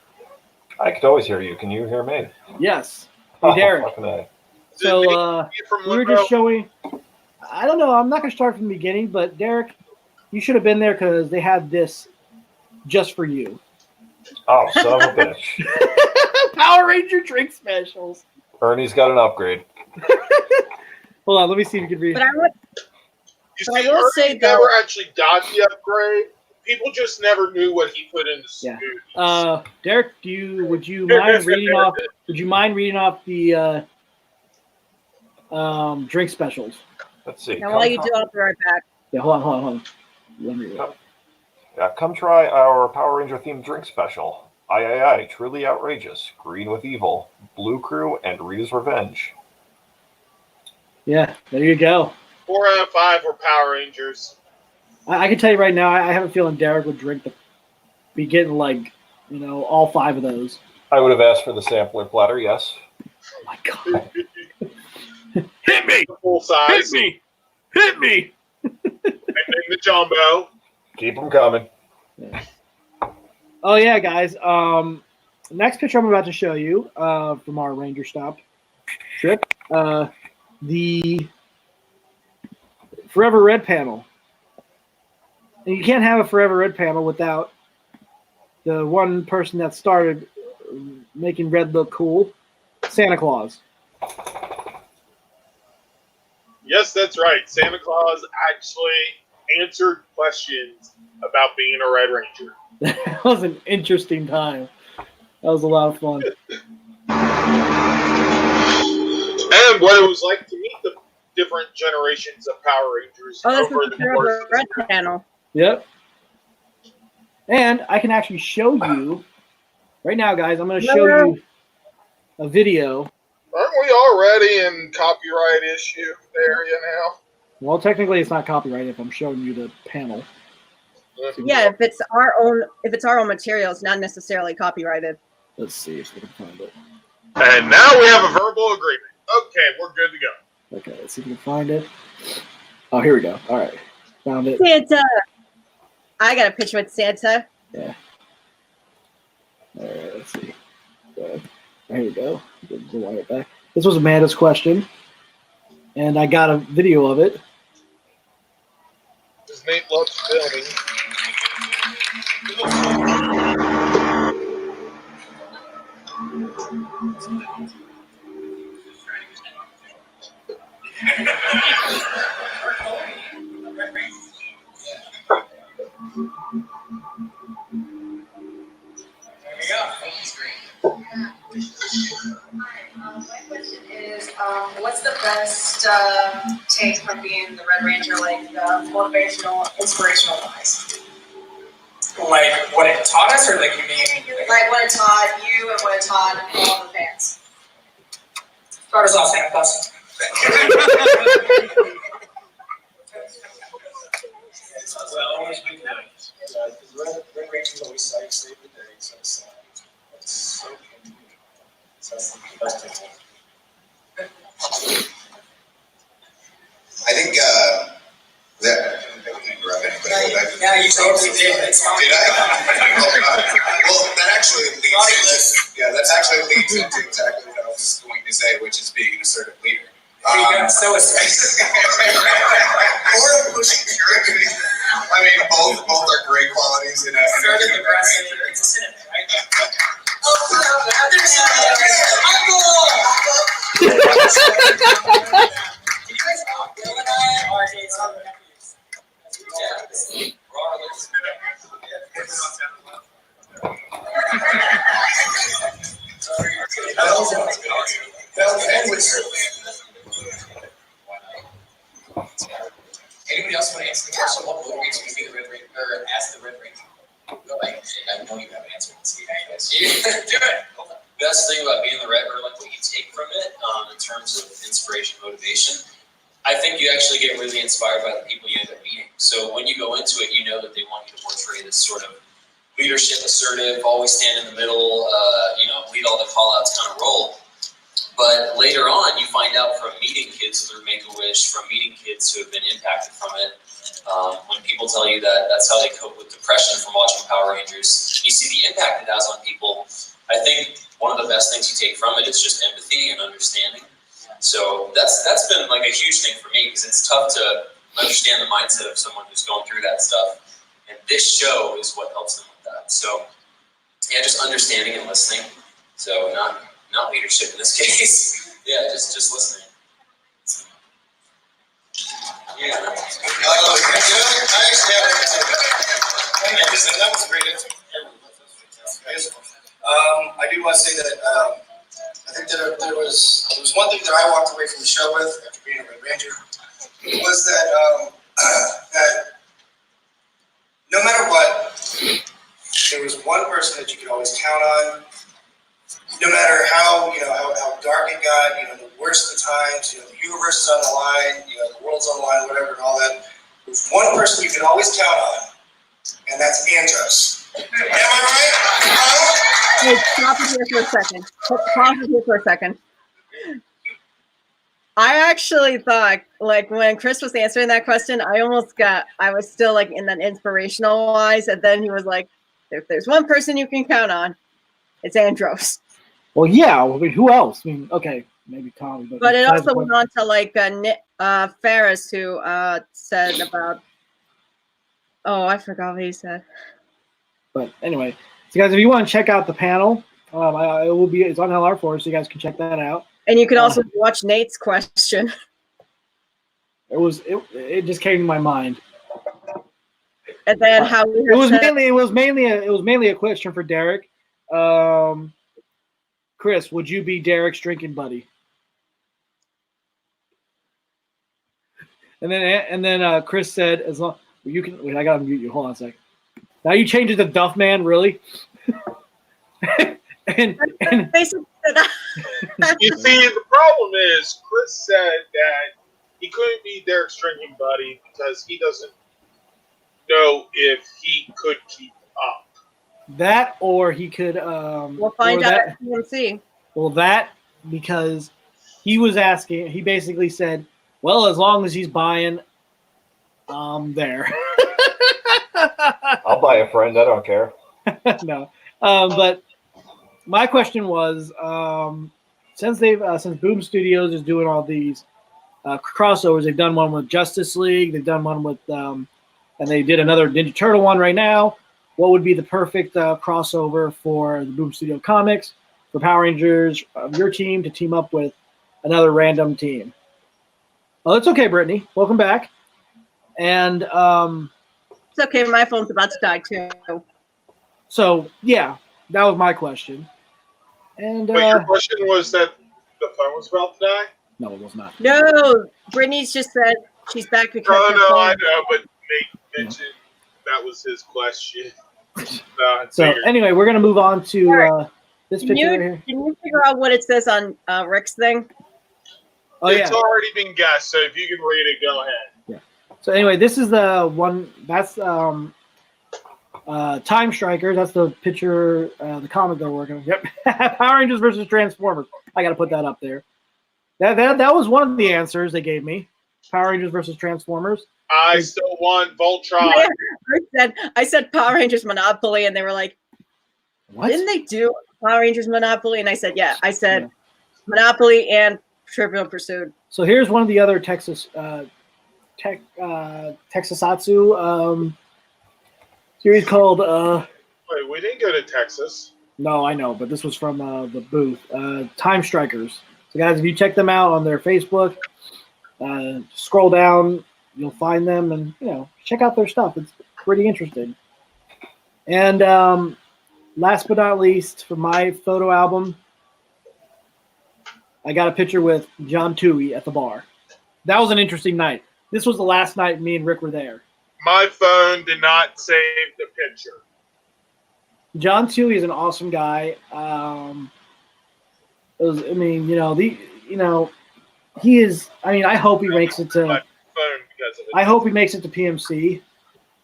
I could always hear you. Can you hear me? Yes. Hey, Derek. How can I? So, we were just showing. I don't know. I'm not going to start from the beginning, but, Derek, you should have been there because they had this just for you. Oh, son of a bitch. Power Ranger drink specials. Ernie's got an upgrade. Hold on, let me see if you can read. But I will Ernie say, never though, actually got the upgrade. People just never knew what he put in the suit. Yeah. Derek, would you mind reading off? Would you mind reading off the drink specials? Let's see. and while you do, I'll be right back. Yeah, hold on. Let me read it. Yeah, come try our Power Ranger themed drink special. Aye, truly outrageous. Green with evil, Blue Crew, and Rita's Revenge. Yeah, there you go. 4 out of 5 were Power Rangers. I can tell you right now, I have a feeling Derek would be getting all 5 of those. I would have asked for the sampler platter, yes. Oh my god! Hit me! Full size. Hit me! And then the jumbo. Keep them coming. Yeah. Oh yeah, guys. Next picture I'm about to show you from our Ranger Stop trip, the Forever Red panel. And you can't have a Forever Red panel without the one person that started making red look cool, Santa Claus. Yes, that's right. Santa Claus actually answered questions about being a Red Ranger. That was an interesting time. That was a lot of fun. And what it was like to meet the different generations of Power Rangers Oh, that's over the the course of red the year. panel. Yep. And I can actually show you right now, guys. I'm going to show you a video. Aren't we already in copyright issue area now? Well, technically, it's not copyrighted if I'm showing you the panel. Yeah, if it's our own material, it's not necessarily copyrighted. Let's see if we can find it. And now we have a verbal agreement. Okay, we're good to go. Okay, let's see if we can find it. Oh, here we go. All right, found it. Santa. I got a picture with Santa. Yeah. All right, let's see. Here we go. The wire back. This was Amanda's question, and I got a video of it. Because Nate loves filming. My question is, what's the best take from being the Red Ranger, like motivational, inspirational wise? Like what it taught us, or like you mean? Like what it taught you and what it taught all the fans. Start us off, Santa Claus. Well, always be nice. Red Ranger's always save the day, so it's so convenient. So that's the best thing. I think that I wouldn't interrupt anybody. Yeah, you totally did. It's fine. Did I? Oh, God. Well, that actually that's actually leads into exactly what I was going to say, which is being an assertive leader. So assertive. Or pushing through. I mean, both are great qualities in a Assertive, aggressive. It's a synonym, right? You guys know Bill and I are dates on the nephews. Yeah. Anybody else want to answer the question? What motivates you to be the Red Ranger, or ask the Red Ranger? No, I know you have an answer. See, do it. Best thing about being the Red, or like what you take from it, in terms of inspiration, motivation, I think you actually get really inspired by the people you end up meeting. So when you go into it, you know that they want you to portray this sort of leadership, assertive, always stand in the middle, lead all the call-outs kind of role. But later on, you find out from meeting kids through Make-A-Wish, from meeting kids who have been impacted from it, when people tell you that that's how they cope with depression from watching Power Rangers, you see the impact it has on people. I think one of the best things you take from it is just empathy and understanding. So that's been like a huge thing for me, because it's tough to understand the mindset of someone who's going through that stuff. And this show is what helps them with that. So yeah, just understanding and listening. So not leadership in this case. Yeah, just listening. Yeah. I actually have an answer. That was a great answer. I do want to say that I think that there was one thing that I walked away from the show with after being a Red Ranger, was that that no matter what, there was one person that you could always count on. No matter how dark it got, the worst of times, the universe is on the line, the world's on the line, whatever, and all that. There's one person you can always count on, and that's Andros. Am I right? Hey, stop it here for a second. Pause it here for a second. I actually thought, like, when Chris was answering that question, I was still like in that inspirational wise, and then he was like, if there's one person you can count on, it's Andros. Well, yeah. I mean, who else? I mean, okay, maybe Tommy. But it also went on to like Nick Ferris, who said about. Oh, I forgot what he said. But anyway, so guys, if you want to check out the panel, it's on LR4, so you guys can check that out. And you can also watch Nate's question. It just came to my mind. And then how it was mainly a question for Derek. Chris, would you be Derek's drinking buddy? And then Chris said, as long you can wait, I gotta mute you. Hold on a second. Now you change it to Duff Man, really? and you see, the problem is Chris said that he couldn't be Derek's drinking buddy because he doesn't know if he could keep up. That, or he could. We'll find out at PMC. Well, that because he was asking. He basically said, "Well, as long as he's buying, there." I'll buy a friend. I don't care. No, but my question was, since Boom Studios is doing all these crossovers, they've done one with Justice League, they've done one with, and they did another Ninja Turtle one right now. What would be the perfect crossover for the Boom Studio comics for Power Rangers of your team to team up with another random team? Oh, it's okay, Brittany. Welcome back. And It's okay. My phone's about to die too. so yeah, that was my question. And But your question was that the phone was about to die? no, it was not. No, Brittany's just said she's back because No, her no, phone- I know, but Nate mentioned that was his question. So anyway, we're gonna move on to this Can picture you, right here. can you figure out what it says on Rick's thing? Oh It's yeah. already been guessed, so if you can read it, go ahead. So anyway, this is the one. That's Time Strikers. That's the picture, the comic they're working on. Yep. Power Rangers versus Transformers. I got to put that up there. That was one of the answers they gave me. Power Rangers versus Transformers. I still want Voltron. I said Power Rangers Monopoly, and they were like, What? didn't they do Power Rangers Monopoly? And I said, yeah. I said Monopoly and Trivial Pursuit. So here's one of the other Texasatsu series called. Wait, we didn't go to Texas. No, I know, but this was from the booth. Time Strikers. So guys, if you check them out on their Facebook, scroll down, you'll find them, and check out their stuff. It's pretty interesting. And last but not least, for my photo album, I got a picture with John Tui at the bar. That was an interesting night. This was the last night me and Rick were there. My phone did not save the picture. John Tui is an awesome guy. He is. I mean, I hope he makes it to. My phone because of it. I hope he makes it to PMC.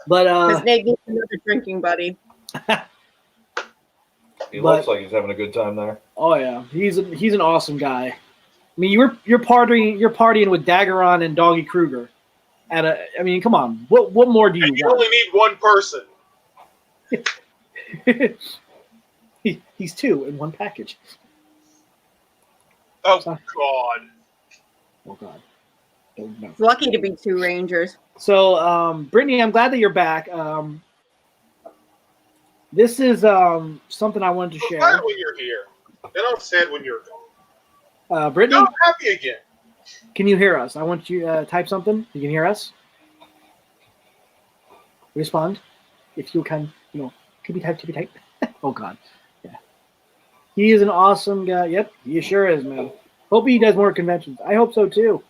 But Because Nate needs another drinking buddy. He looks like he's having a good time there. oh yeah, he's an awesome guy. I mean, you're partying with Daggeron and Doggy Kruger. I mean, come on. What more do you And you want? only need one person. He's two in one package. Oh, Sorry. God. Oh God. Oh, no. It's lucky to be two Rangers. So, Brittany, I'm glad that you're back. This is something I wanted to I'm share. glad when you're here. Then I'm sad when you're gone. Brittany, Now I'm happy again. can you hear us? I want you to type something. You can hear us? Respond. If you can, could be type. Oh, God. Yeah. He is an awesome guy. Yep, he sure is, man. Hope he does more conventions. I hope so, too.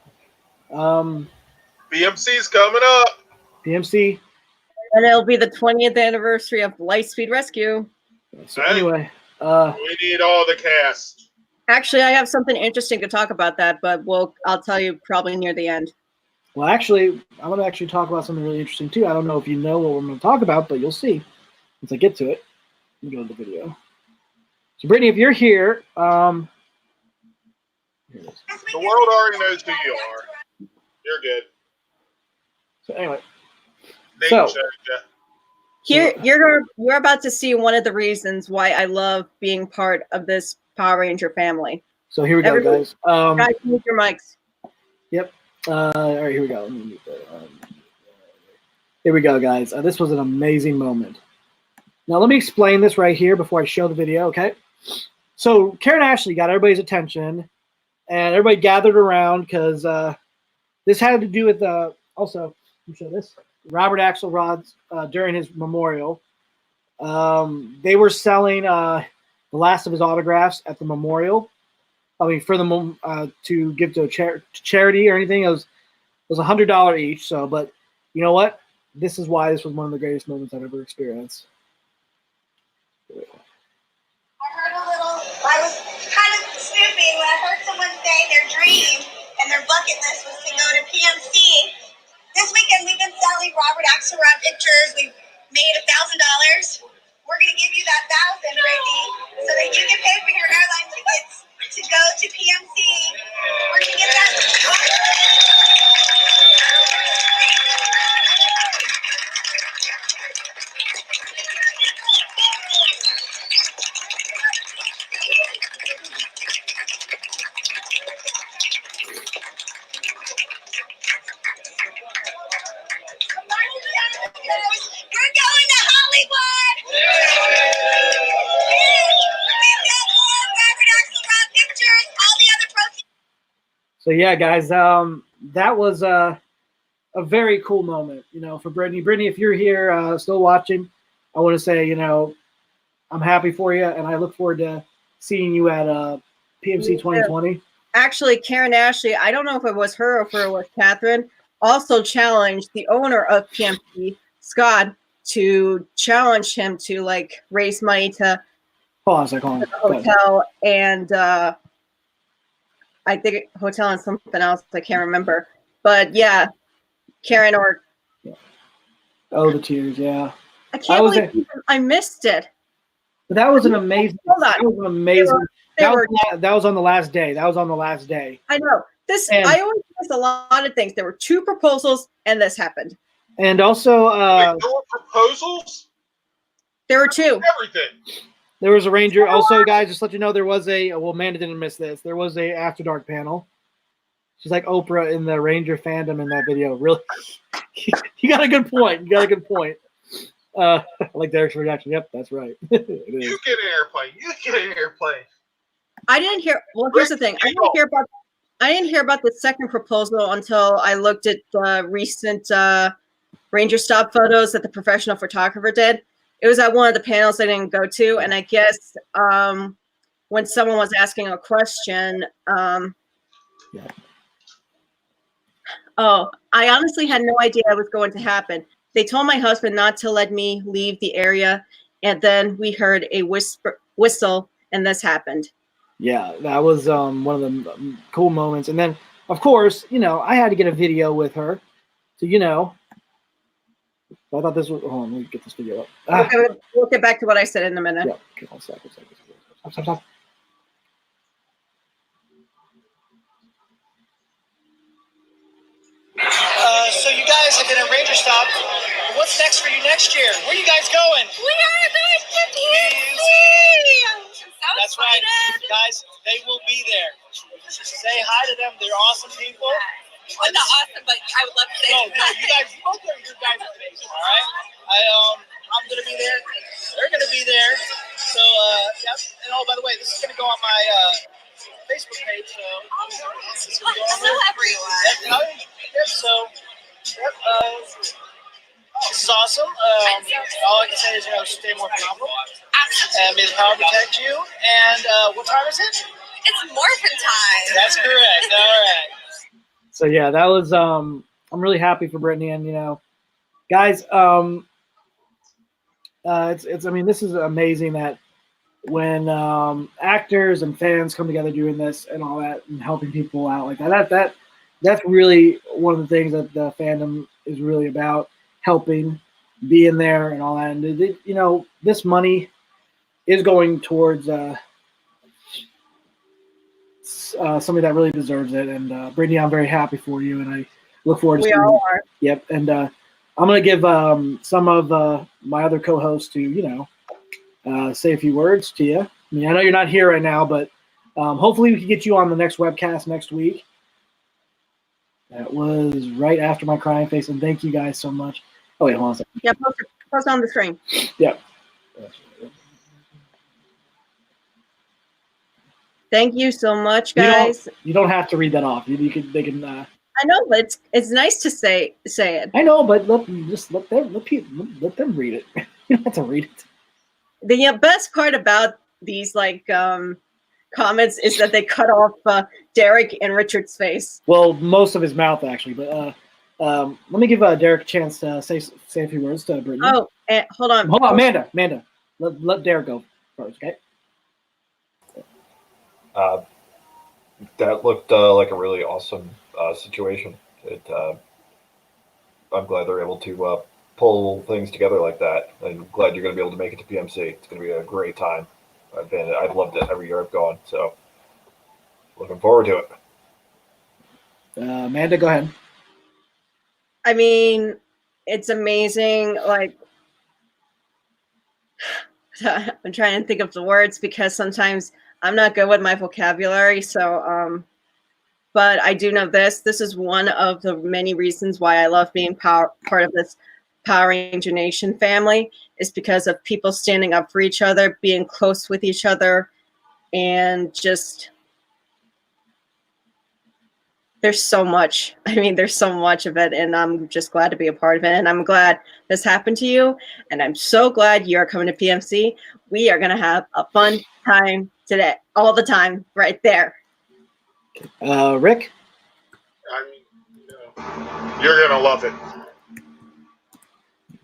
BMC's coming up. PMC. And it'll be the 20th anniversary of Lightspeed Rescue. So anyway, We need all the cast. Actually, I have something interesting to talk about that, but I'll tell you probably near the end. well, actually, I'm going to actually talk about something really interesting, too. I don't know if you know what we're going to talk about, but you'll see once I get to it. Let me go to the video. So, Brittany, if you're here, here it is. The world already knows who you are. You're good. So, anyway. Nate So- showed ya. Here, you're about to see one of the reasons why I love being part of this Power Ranger family. So, here we go, Everybody- guys. Guys, mute your mics. Yep. All right, here we go. Let me mute that. Here we go, guys. This was an amazing moment. Now, let me explain this right here before I show the video, okay? So, Karen Ashley got everybody's attention, and everybody gathered around because this had to do with, also, let me show this, Robert Axelrod's, during his memorial. They were selling the last of his autographs at the memorial. I mean, for the to give to a charity or anything, it was $100 each. So, but you know what? This is why this was one of the greatest moments I've ever experienced. I was kind of snooping when I heard someone say their dream and their butt bucket list was to go to PMC. This weekend we've been selling Robert Axelrod pictures. We've made $1,000. We're going to give you that 1,000, Brittany, so that you can pay for your airline tickets to go to PMC. We're going to get that. We're going to Hollywood. We've got more Robert Axelrod pictures. All the other proceeds. So yeah, guys, that was a very cool moment, for Brittany. Brittany, if you're here still watching, I want to say, I'm happy for you, and I look forward to seeing you at PMC 2020. Actually, Karen Ashley, I don't know if it was her or if it was Catherine, also challenged the owner of PMC, Scott, to challenge him to raise money to Pause, I call him. hotel and I think hotel and something else. I can't remember. But yeah, Karen or Oh, the tears, yeah. I can't believe I missed it. But that was an amazing. Hold on. That was an amazing. That was on the last day. That was on the last day. I know. I always miss a lot of things. There were 2 proposals, and this happened. And also, there were proposals? There were 2. Everything. There was a Ranger. Also, guys, just to let you know, there was Amanda didn't miss this. There was a After Dark panel. She's like Oprah in the Ranger fandom in that video. Really, you got a good point. I like Derek's reaction. Yep, that's right. You get an airplane. You get an airplane. I didn't hear. Well, here's the thing. I didn't hear about the second proposal until I looked at the recent Ranger stop photos that the professional photographer did. It was at one of the panels I didn't go to, and I guess when someone was asking a question, oh, I honestly had no idea it was going to happen. They told my husband not to let me leave the area, and then we heard a whistle, and this happened. Yeah, that was one of the cool moments. And then, of course, I had to get a video with her. So, I thought this was. Hold on, let me get this video up. We'll get back to what I said in a minute. Yeah, okay, one second. Stop. So you guys have been at Ranger Stop. What's next for you next year? Where are you guys going? We are going to PMC. That's right, guys. They will be there. Say hi to them. They're awesome people. Well, not awesome, but I would love to say. No, you guys, both of you guys are amazing. All right. I'm gonna be there. They're gonna be there. So yeah. And oh, by the way, this is gonna go on my Facebook page. So this is gonna go on there. Everyone. So. Yep, this is awesome. All I can say is, stay more powerful. And may the power protect you. And what time is it? It's morphin' time. That's correct. All right. So yeah, that was. I'm really happy for Brittany, and guys, it's. I mean, this is amazing that when actors and fans come together doing this and all that and helping people out like that. That's really one of the things that the fandom is really about, helping, being there, and all that. And this money is going towards somebody that really deserves it. And Brittany, I'm very happy for you, and I look forward to. We all are. Yep. And I'm going to give some of my other co-hosts to say a few words to you. I mean, I know you're not here right now, but hopefully we can get you on the next webcast next week. That was right after my crying face, and thank you guys so much. Oh, wait, hold on a second. Yeah, post on the screen. Yep. Thank you so much, guys. You don't have to read that off. They can. I know, but it's nice to say it. I know, but let them read it. You don't have to read it. The best part about these comments is that they cut off Derek and Richard's face. Well, most of his mouth actually, but let me give Derek a chance to say a few words to Brittany. Oh, hold on, Amanda, let Derek go first, okay? That looked like a really awesome situation. I'm glad they're able to pull things together like that. I'm glad you're going to be able to make it to PMC. It's going to be a great time. I've loved it every year I've gone. So looking forward to it. Amanda, go ahead. I mean, it's amazing. Like, I'm trying to think of the words because sometimes I'm not good with my vocabulary. So, but I do know this. This is one of the many reasons why I love being part of this Power Ranger Nation family, is because of people standing up for each other, being close with each other, and just there's so much. I mean, there's so much of it, and I'm just glad to be a part of it. And I'm glad this happened to you, and I'm so glad you are coming to PMC. We are going to have a fun time today, all the time, right there. Rick? I mean, you're going to love it.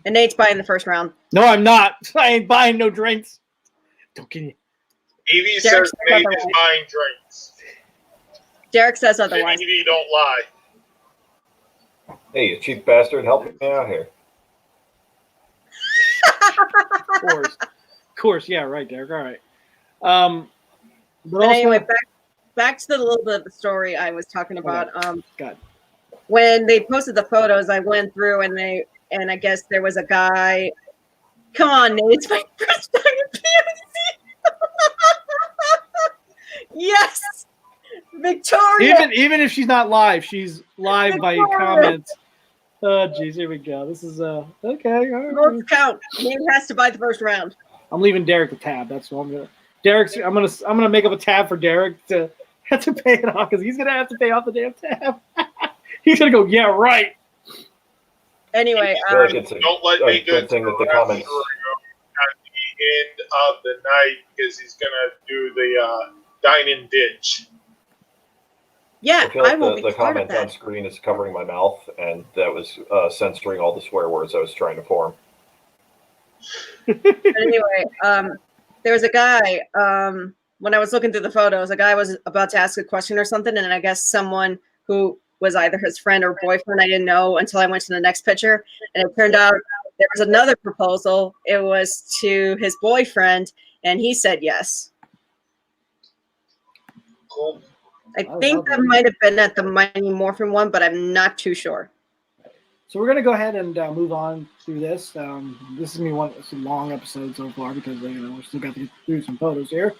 And Nate's buying the first round. No, I'm not. I ain't buying no drinks. Don't get me. Evie says Nate is buying drinks. Derek says otherwise. Evie don't lie. Hey, you cheap bastard, help me out here. Of course. Yeah, right, Derek. All right. But anyway, back to the little bit of the story I was talking about. God. When they posted the photos, I went through and I guess there was a guy. Come on, Nate, it's my first time in PMC. Yes, Victoria. Even if she's not live, she's live by your comments. Oh, geez, here we go. This is okay. All right. Let's count. Nate has to buy the first round. I'm leaving Derek the tab. That's what I'm gonna. I'm gonna make up a tab for Derek to have to pay it off because he's gonna have to pay off the damn tab. He's gonna go. Yeah, right. Anyway, don't let me go good thing that the comments at the end of the night because he's gonna do the dine-in ditch. Yeah, I feel like the comment on screen is covering my mouth, and that was censoring all the swear words I was trying to form. But anyway, there was a guy, when I was looking through the photos, a guy was about to ask a question or something, and I guess someone who was either his friend or boyfriend, I didn't know until I went to the next picture, and it turned out there was another proposal. It was to his boyfriend, and he said yes. Cool. I think that might have been at the Mighty Morphin one, but I'm not too sure. So we're going to go ahead and move on through this. This is going to be some long episode so far because we're still got to get through some photos here.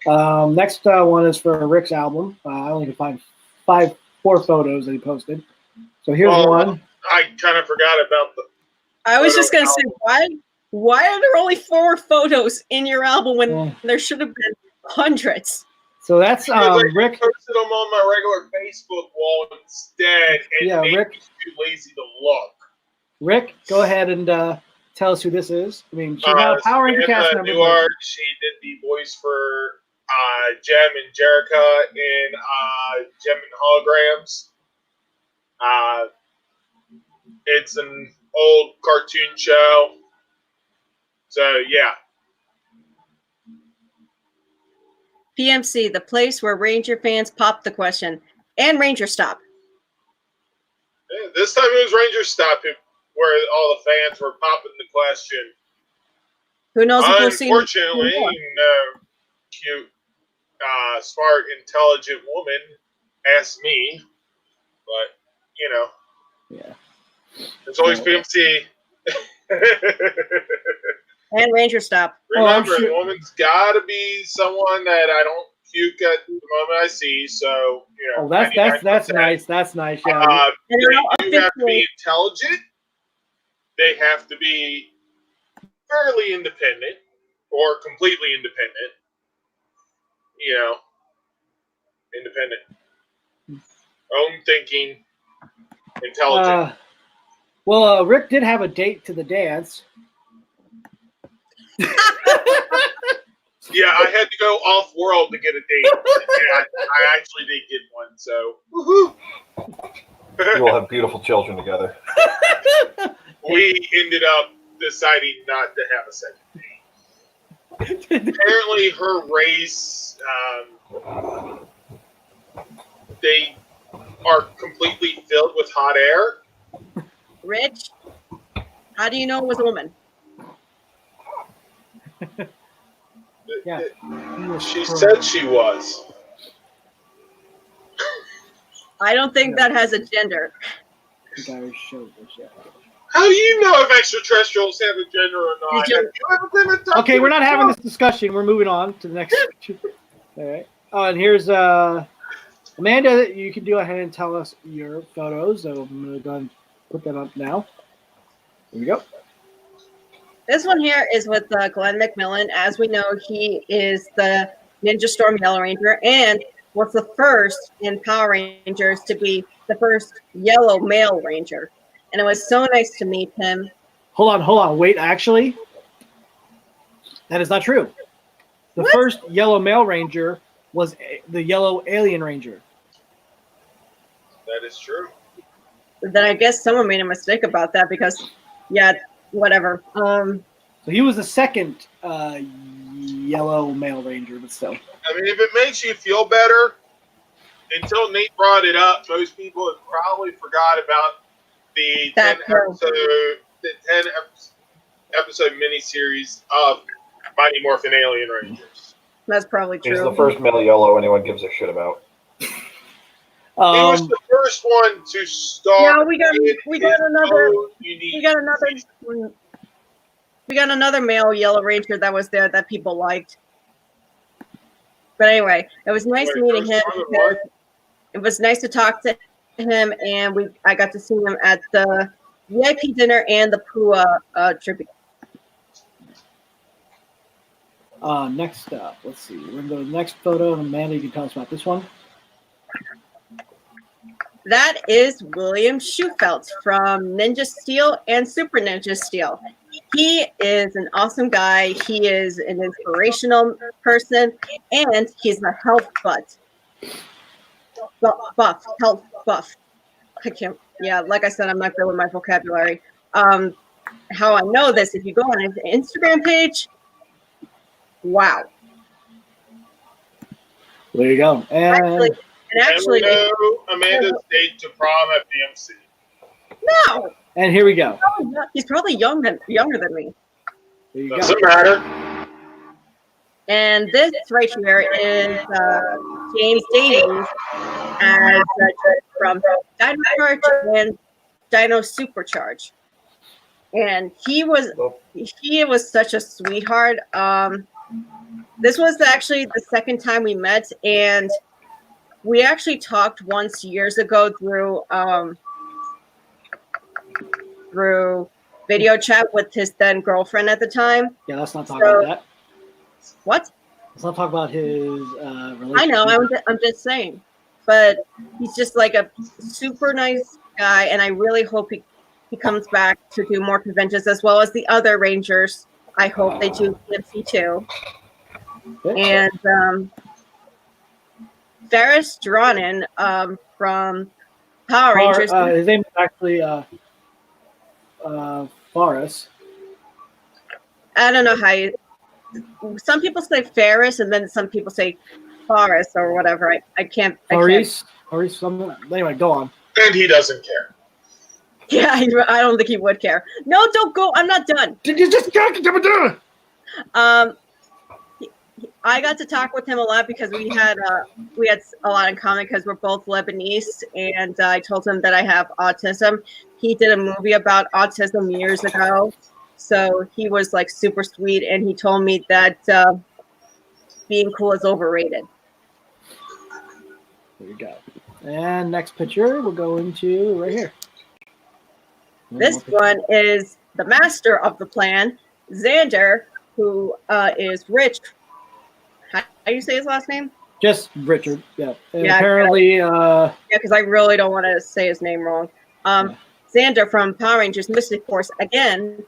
Next one is for Rick's album. I only can find 4 photos that he posted. So here's one. I kind of forgot about the. I was just going to say, why are there only 4 photos in your album when there should have been hundreds? So that's Rick. I posted them on my regular Facebook wall instead, and Rick was too lazy to look. Rick, go ahead and tell us who this is. I mean, she's not a Power Ranger cast member. Newark, she did the voice for Jem and Jerica in Jem and Holograms. It's an old cartoon show. So, yeah. PMC, the place where Ranger fans pop the question, and Ranger Stop. Yeah, this time it was Ranger Stop where all the fans were popping the question. Who knows if we'll see? Unfortunately, no cute, smart, intelligent woman asked me, but it's always PMC. And Ranger Stop. Remember, the woman's got to be someone that I don't puke at the moment I see. So that's nice. That's nice. Yeah. They do have to be intelligent. They have to be fairly independent or completely independent. Independent, own thinking, intelligent. Rick did have a date to the dance. Yeah, I had to go off world to get a date. I actually did get one, so you will have beautiful children together. We ended up deciding not to have a second date. Apparently, her race they are completely filled with hot air. Rich, how do you know it was a woman? Yeah. She said she was. I don't think that has a gender. I think I already showed this, yeah. How do you know if extraterrestrials have a gender or not? Have you ever been abducted? Okay, we're not having this discussion. We're moving on to the next. All right. Oh, and here's Amanda. You can go ahead and tell us your photos. So I'm going to go ahead and put that up now. Here we go. This one here is with Glenn McMillan. As we know, he is the Ninja Storm Yellow Ranger and was the first in Power Rangers to be the first yellow male ranger. And it was so nice to meet him. Hold on. Wait, actually, that is not true. The first yellow male ranger was the yellow alien ranger. That is true. Then I guess someone made a mistake about that because, yeah, whatever. So he was the second yellow male ranger, but still. I mean, if it makes you feel better, until Nate brought it up, most people have probably forgot about the 10 episode miniseries of Mighty Morphin Alien Rangers. That's probably true. He's the first male yellow anyone gives a shit about. He was the first one to start. Yeah, we got another male Yellow Ranger that was there that people liked. But anyway, it was nice meeting him. It was nice to talk to him, and I got to see him at the VIP dinner and the Pua tribute. Next up, let's see. We're going to go to the next photo, and Amanda, you can tell us about this one. That is William Schufelt from Ninja Steel and Super Ninja Steel. He is an awesome guy. He is an inspirational person, and he's a health buff. Health buff. I can't. Yeah, like I said, I'm not good with my vocabulary. How I know this? If you go on his Instagram page, wow. There you go. And actually, Amanda's date to prom at PMC. No. And here we go. He's probably younger than me. There you Doesn't matter. And this right here is James Davies as from Dino Charge and Dino Supercharge. And he was such a sweetheart. This was actually the second time we met, and we actually talked once years ago through video chat with his then girlfriend at the time. Yeah, let's not talk about that. What? Let's not talk about his relationship. I know, I'm just saying. But he's just like a super nice guy, and I really hope he comes back to do more conventions, as well as the other Rangers. I hope they do PMC too. And Ferris Dronin from Power Rangers. His name is actually Forrest. I don't know how some people say Ferris, and then some people say Forrest or whatever. I can't. Anyway, go on. And he doesn't care. Yeah, I don't think he would care. No, don't go. I'm not done. Just go. I got to talk with him a lot because we had a lot in common because we're both Lebanese, and I told him that I have autism. He did a movie about autism years ago, so he was like super sweet, and he told me that being cool is overrated. There you go. And next picture we'll go into right here. This one is the master of the plan, Xander, who is Rich. How do you say his last name? Just Richard. Yeah. And yeah. Apparently. Because I really don't want to say his name wrong. Xander from Power Rangers Mystic Force again.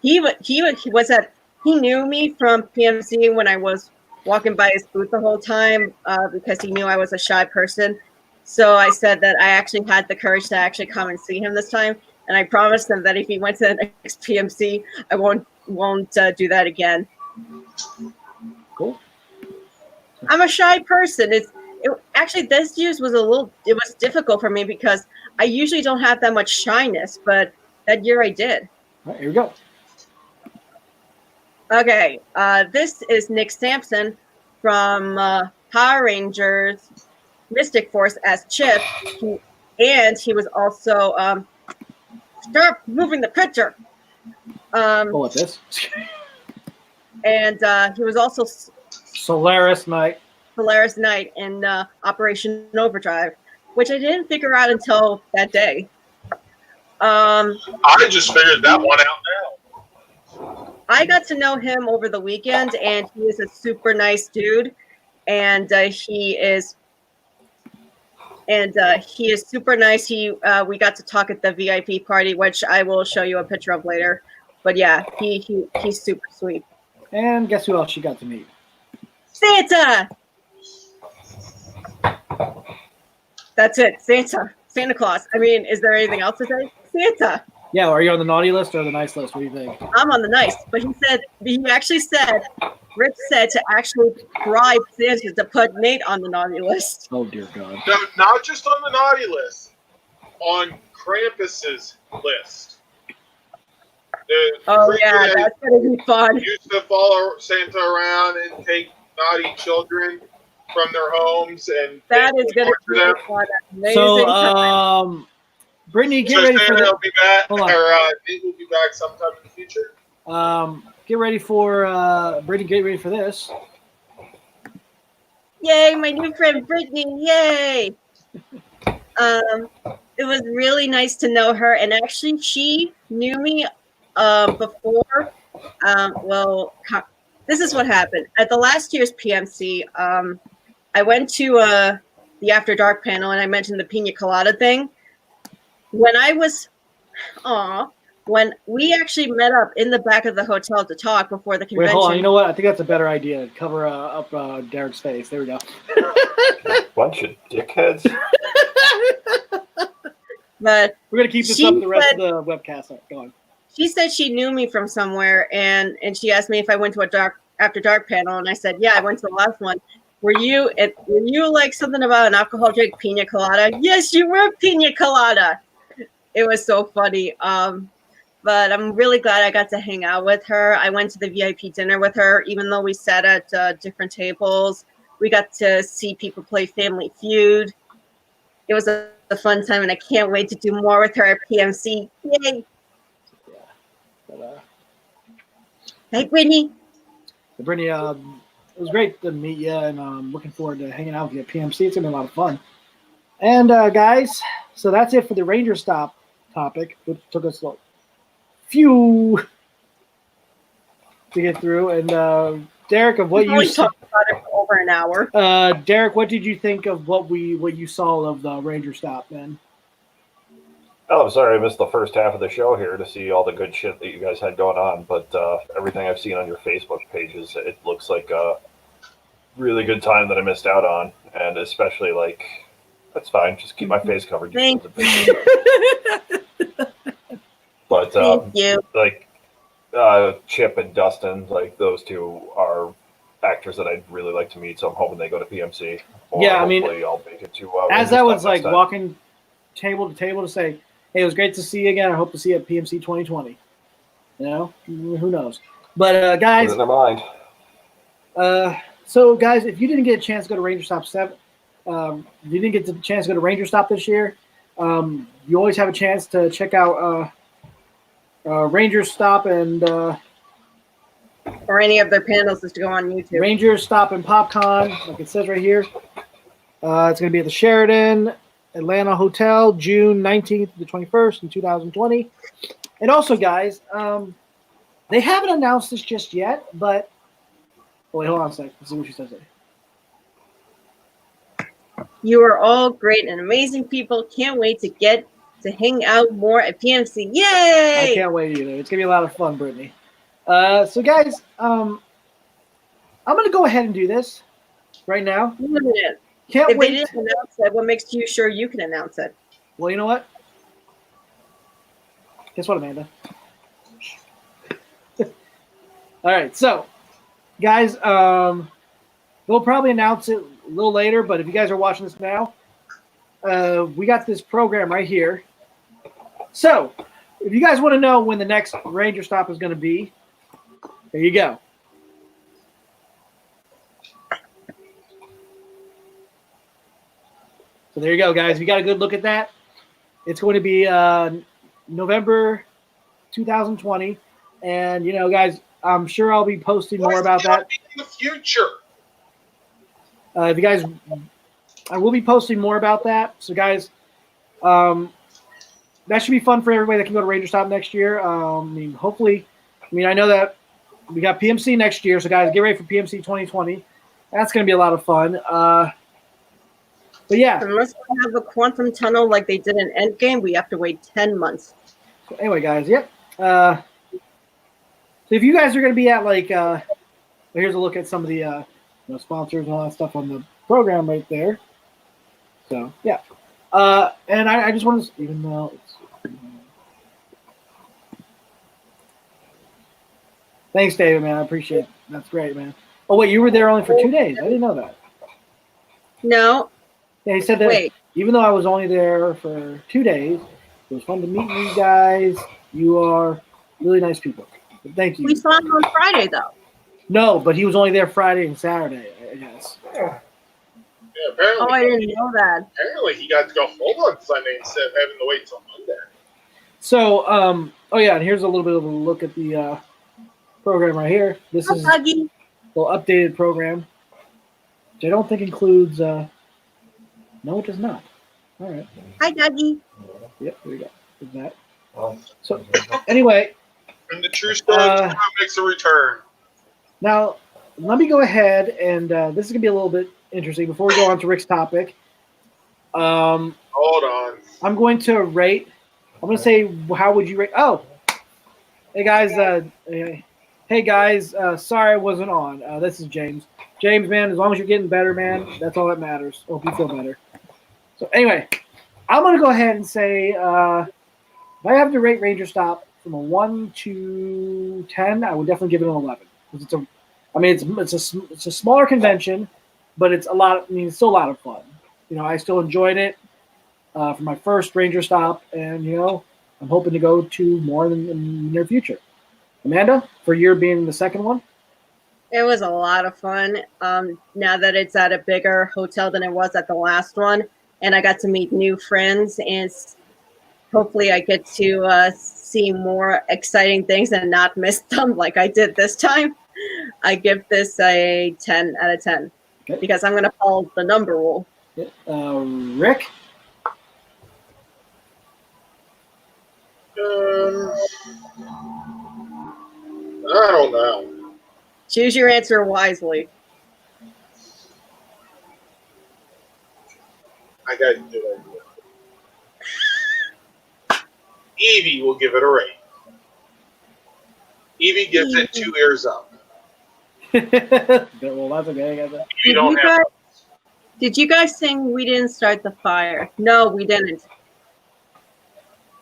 He knew me from PMC when I was walking by his booth the whole time because he knew I was a shy person. So I said that I actually had the courage to actually come and see him this time, and I promised him that if he went to the next PMC, I won't do that again. Cool. I'm a shy person. Actually, this year's was it was difficult for me because I usually don't have that much shyness, but that year I did. All right, here we go. Okay, this is Nick Sampson from Power Rangers Mystic Force as Chip, and he was also stop moving the picture. What's this? And he was also Solaris Knight. Solaris Knight in Operation Overdrive, which I didn't figure out until that day. I just figured that one out now. I got to know him over the weekend, and he is a super nice dude, and he is super nice. We got to talk at the VIP party, which I will show you a picture of later. But yeah, he's super sweet. And guess who else you got to meet? Santa. That's it, Santa Claus. I mean, is there anything else to say? Santa. Yeah, are you on the naughty list or the nice list? What do you think? I'm on the nice, but he actually said, Rich said to actually bribe Santa to put Nate on the naughty list. Oh dear God! No, not just on the naughty list, on Krampus's list. Oh yeah, that's gonna be fun. Used to follow Santa around and take naughty children from their homes, and that is gonna be them. fun. Amazing. So, Brittany, get ready for Santa will be back, Hold on. Nate will be back sometime in the future. Get ready for Brittany. Get ready for this. Yay, my new friend Brittany! Yay! It was really nice to know her, and actually, she knew me before. Well, this is what happened at the last year's PMC. I went to the After Dark panel, and I mentioned the Pina Colada thing. When we actually met up in the back of the hotel to talk before the convention. Wait, hold on. You know what? I think that's a better idea. Cover up Derek's face. There we go. Bunch of dickheads. But we're gonna keep this up the rest of the webcast. Go on. She said she knew me from somewhere, and she asked me if I went to a After Dark panel, and I said, yeah, I went to the last one. Were you like something about an alcohol drink, Pina Colada? Yes, you were Pina Colada. It was so funny. But I'm really glad I got to hang out with her. I went to the VIP dinner with her, even though we sat at different tables. We got to see people play Family Feud. It was a fun time, and I can't wait to do more with her at PMC. Yay! Hey, Brittany. Brittany, it was great to meet you, and I'm looking forward to hanging out with you at PMC. It's going to be a lot of fun. And, guys, so that's it for the Ranger Stop topic, which took us a few to get through. And, Derek, of what you saw. Talked about it for over an hour. Derek, what did you think of what you saw of the Ranger Stop, man? Oh, I'm sorry I missed the first half of the show here to see all the good shit that you guys had going on, but everything I've seen on your Facebook pages, it looks like a really good time that I missed out on, and especially, like, that's fine, just keep my face covered. Thank you. But, Thank you. like, Chip and Dustin, like, those two are actors that I'd really like to meet, so I'm hoping they go to PMC. Yeah, I mean, hopefully I'll make it to as Ranger I was, Stop like, next time. walking table to table to say, hey, it was great to see you again. I hope to see you at PMC 2020. You know, who knows? But guys, Put it in their mind. So guys, if you didn't get a chance to go to Ranger Stop 7, if you didn't get the chance to go to Ranger Stop this year, you always have a chance to check out Ranger Stop and or any of their panels just to go on YouTube. Ranger Stop and PopCon, like it says right here. It's going to be at the Sheraton Atlanta Hotel, June 19th to the 21st in 2020. And also, guys, they haven't announced this just yet, but wait, hold on a sec. Let's see what she says there. You are all great and amazing people. Can't wait to get to hang out more at PMC. Yay! I can't wait either. It's going to be a lot of fun, Brittany. So, guys, I'm going to go ahead and do this right now. Can't if wait. they didn't announce it, what makes you sure you can announce it? Well, you know what? Guess what, Amanda? All right, so, guys, we'll probably announce it little later, but if you guys are watching this now, we got this program right here. So, if you guys want to know when the next Ranger stop is going to be, there you go. So there you go, guys. You got a good look at that. It's going to be November 2020, and guys, I'm sure I'll be posting more about that in the future. If you guys, I will be posting more about that. So, guys, that should be fun for everybody that can go to Ranger Stop next year. Hopefully, I know that we got PMC next year, so guys, get ready for PMC 2020. That's going to be a lot of fun. But yeah. Unless we have a quantum tunnel like they did in Endgame, we have to wait 10 months. So anyway, guys, yep. So if you guys are going to be at here's a look at some of the sponsors and all that stuff on the program right there. So yeah. And I just want to, even though it's. Thanks, David, man. I appreciate it. That's great, man. Oh wait, you were there only for 2 days. I didn't know that. No. Yeah, he said that even though I was only there for 2 days, it was fun to meet you guys. You are really nice people. But thank you. We saw him on Friday, though. No, but he was only there Friday and Saturday, I guess. Yeah, apparently. Oh, I didn't know that. Apparently, he got to go home on Sunday instead of having to wait till Monday. So, oh yeah, and here's a little bit of a look at the program right here. This is a little updated program, which I don't think includes. No, it does not. All right. Hi, Dougie. Yep, there we go. There's that. So, anyway. And the true story makes a return. Now, let me go ahead, and this is going to be a little bit interesting. Before we go on to Rick's topic, hold on. I'm going to rate. I'm going to say, how would you rate? Oh, hey, guys. Hey, guys. Sorry I wasn't on. This is James. James, man, as long as you're getting better, man, that's all that matters. Hope you feel better. So, anyway, I'm going to go ahead and say if I have to rate Ranger Stop from a 1 to 10, I would definitely give it an 11. It's a smaller convention, but it's a lot. It's still a lot of fun. I still enjoyed it for my first Ranger Stop, and I'm hoping to go to more in the near future. Amanda, for your being the second one. It was a lot of fun. Now that it's at a bigger hotel than it was at the last one, and I got to meet new friends, and hopefully I get to see more exciting things and not miss them like I did this time. I give this a 10 out of 10 because I'm going to follow the number rule. Rick? I don't know. Choose your answer wisely. I got to do it. Evie will give it a rate. Evie gives it 2 ears up. Well, that's okay. Did you guys sing "We Didn't Start the Fire"? No, we didn't.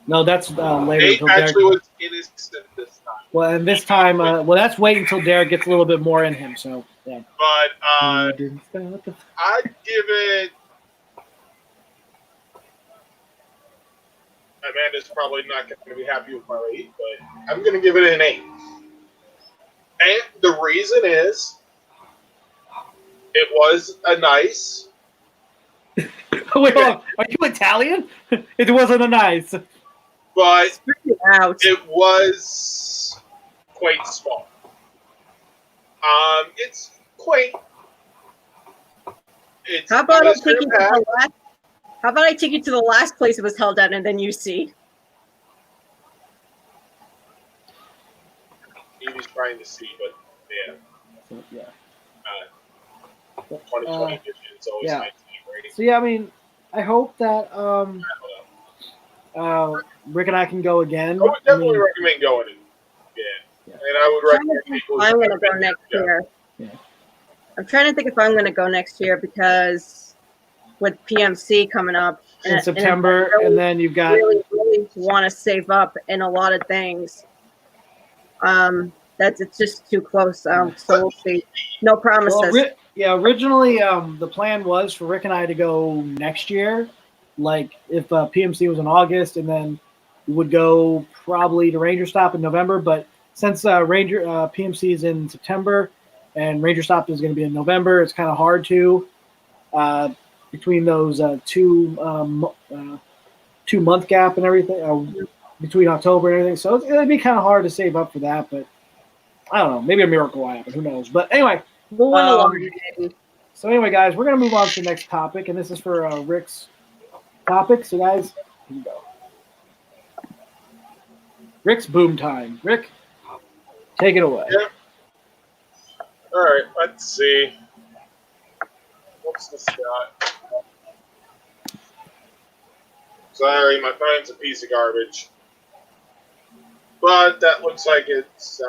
No, that's later. Nate actually was innocent this time. Well, and this time, that's wait until Derek gets a little bit more in him. So, yeah. But I'd give it. Amanda's probably not going to be happy with my rate, but I'm going to give it an 8. And the reason is, it was a nice. Wait, hold on. Are you Italian? It wasn't a nice. But it was quite small. It's quaint. How about I take you to the last? How about I take you to the last place it was held at, and then you see? Evie's trying to see, but yeah. 2020 vision is always 19 rating. So yeah, I hope that Rick and I can go again. I would definitely recommend going. Yeah. And I would recommend people. I'm going to go next year. Yeah. I'm trying to think if I'm going to go next year because with PMC coming up in September, and then you've got really want to save up in a lot of things. It's just too close. So we'll see. No promises. Yeah, originally the plan was for Rick and I to go next year, like if PMC was in August, and then we would go probably to Ranger Stop in November. But since PMC is in September and Ranger Stop is going to be in November, it's kind of hard to between those 2 month gap and everything between October and everything. So it'd be kind of hard to save up for that, but I don't know. Maybe a miracle will happen. Who knows? But anyway. So anyway, guys, we're going to move on to the next topic, and this is for Rick's topic. So, guys, here we go. Rick's boom time. Rick, take it away. Yeah. All right, let's see. What's this got? Sorry, my phone's a piece of garbage. But that looks like it's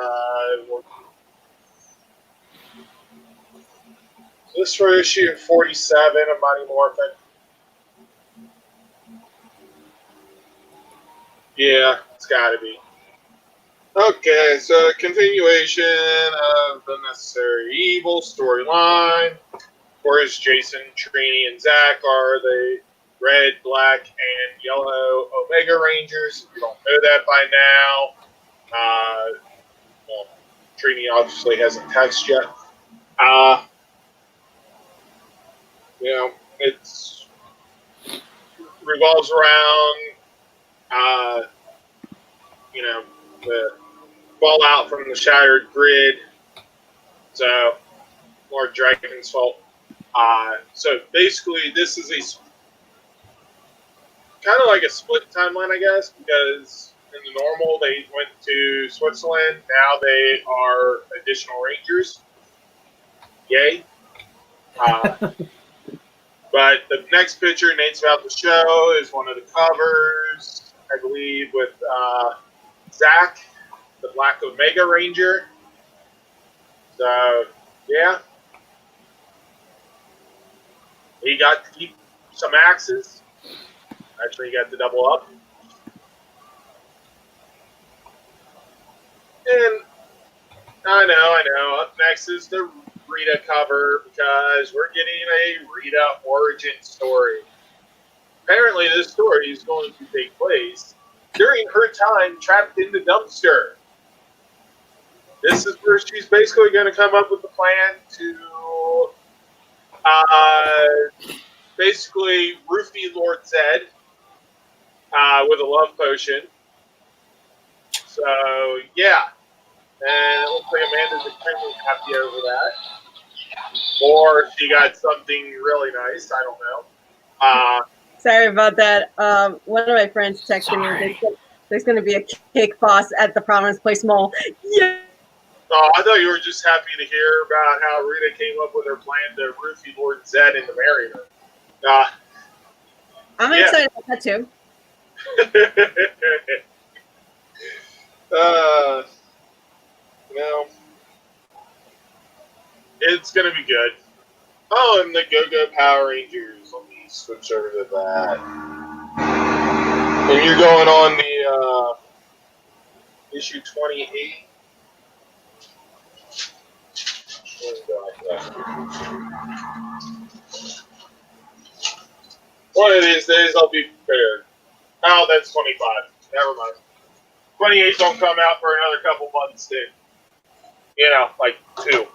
this for issue 47 of Mighty Morphin. Yeah, it's got to be. Okay, so continuation of the Necessary Evil storyline. Of course, Jason, Trini, and Zach are the red, black, and yellow Omega Rangers. If you don't know that by now, well, Trini obviously hasn't texted yet. It's revolves around, the fallout from the shattered grid. So, Lord Dragon's fault. So basically, this is kind of like a split timeline, I guess, because in the normal they went to Switzerland. Now they are additional Rangers. Yay! But the next picture Nate's about to show is one of the covers, I believe, with Zach, the Black Omega Ranger. So, yeah. He got to keep some axes. Actually, he got to double up. And I know. Up next is the Rita cover, because we're getting a Rita origin story. Apparently, this story is going to take place during her time trapped in the dumpster. This is where she's basically going to come up with a plan to basically roofie Lord Zed with a love potion. So, yeah. And it looks like Amanda's extremely happy over that. Or she got something really nice. I don't know. Sorry about that. One of my friends texted me. There's going to be a cake boss at the Providence Place Mall. Yeah. Oh, I thought you were just happy to hear about how Rita came up with her plan to roofie Lord Zed and to marry her. I'm excited about that too. It's going to be good. Oh, and the Go-Go Power Rangers. Let me switch over to that. And you're going on the issue 28. One of these days I'll be prepared. Oh, that's 25. Never mind. 28 don't come out for another couple months, then. Like 2.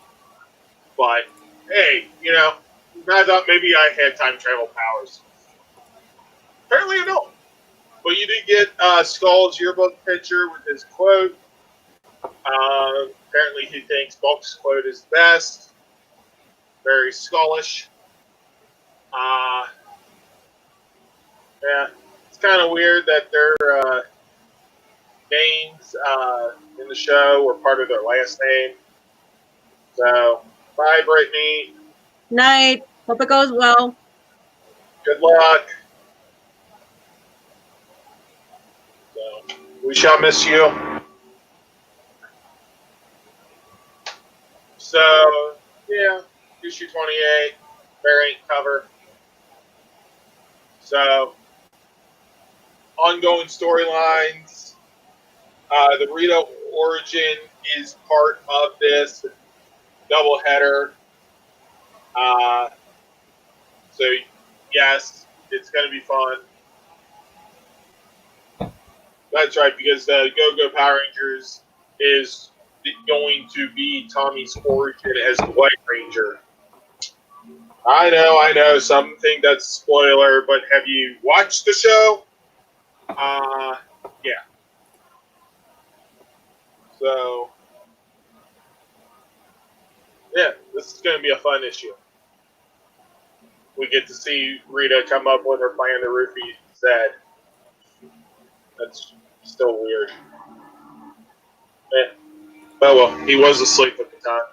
But, hey, I thought maybe I had time travel powers. Apparently I don't. But you did get Skull's yearbook picture with his quote. Apparently he thinks Bulk's quote is the best. Very Skullish. Yeah, it's kind of weird that their names in the show were part of their last name. So, bye, Brittany. Night. Hope it goes well. Good luck. So, we shall miss you. So, yeah, issue 28, variant cover. So, ongoing storylines. The Rita origin is part of this doubleheader. So yes, it's going to be fun. That's right, because the Go-Go Power Rangers is going to be Tommy's origin as the White Ranger. I know. Some think that's a spoiler, but have you watched the show? Yeah. So, yeah, this is going to be a fun issue. We get to see Rita come up with her plan to roofie Zed. That's still weird. Oh well, he was asleep at the time.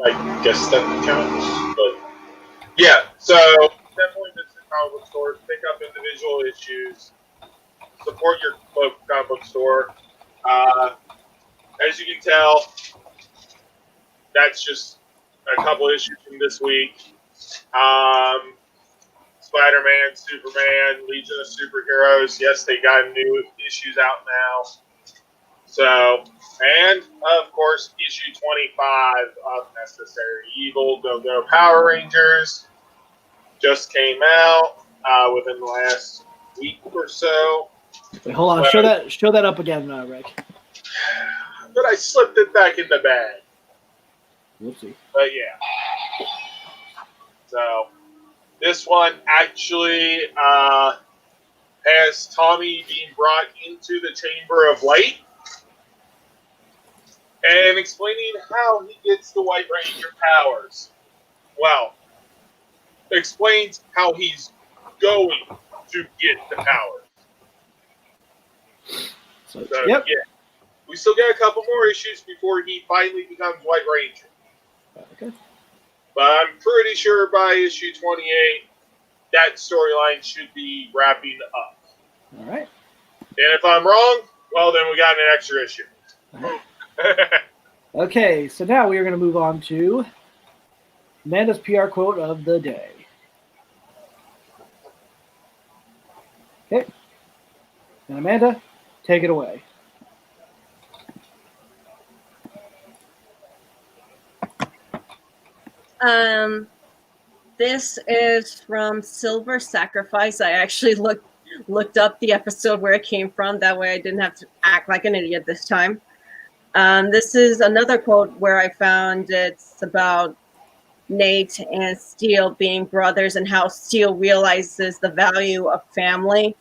I guess that counts. But yeah, so definitely visit comic book stores, pick up individual issues, support your local comic book store. As you can tell, that's just a couple issues from this week. Spider-Man, Superman, Legion of Superheroes. Yes, they got new issues out now. So, and of course, issue 25 of Necessary Evil, Go-Go Power Rangers just came out within the last week or so. Wait, hold on. Show that up again, Rick. But I slipped it back in the bag. Whoopsie. But yeah. So, this one actually has Tommy being brought into the Chamber of Light and explaining how he gets the White Ranger powers. Well, explains how he's going to get the powers. So, yep. Yeah. We still got a couple more issues before he finally becomes White Ranger. Okay. But I'm pretty sure by issue 28, that storyline should be wrapping up. All right. And if I'm wrong, well, then we got an extra issue. Okay, so now we are going to move on to Amanda's PR quote of the day. Okay. And Amanda, take it away. This is from Silver Sacrifice. I actually looked up the episode where it came from. That way I didn't have to act like an idiot this time. This is another quote where I found it's about Nate and Steel being brothers and how Steel realizes the value of family.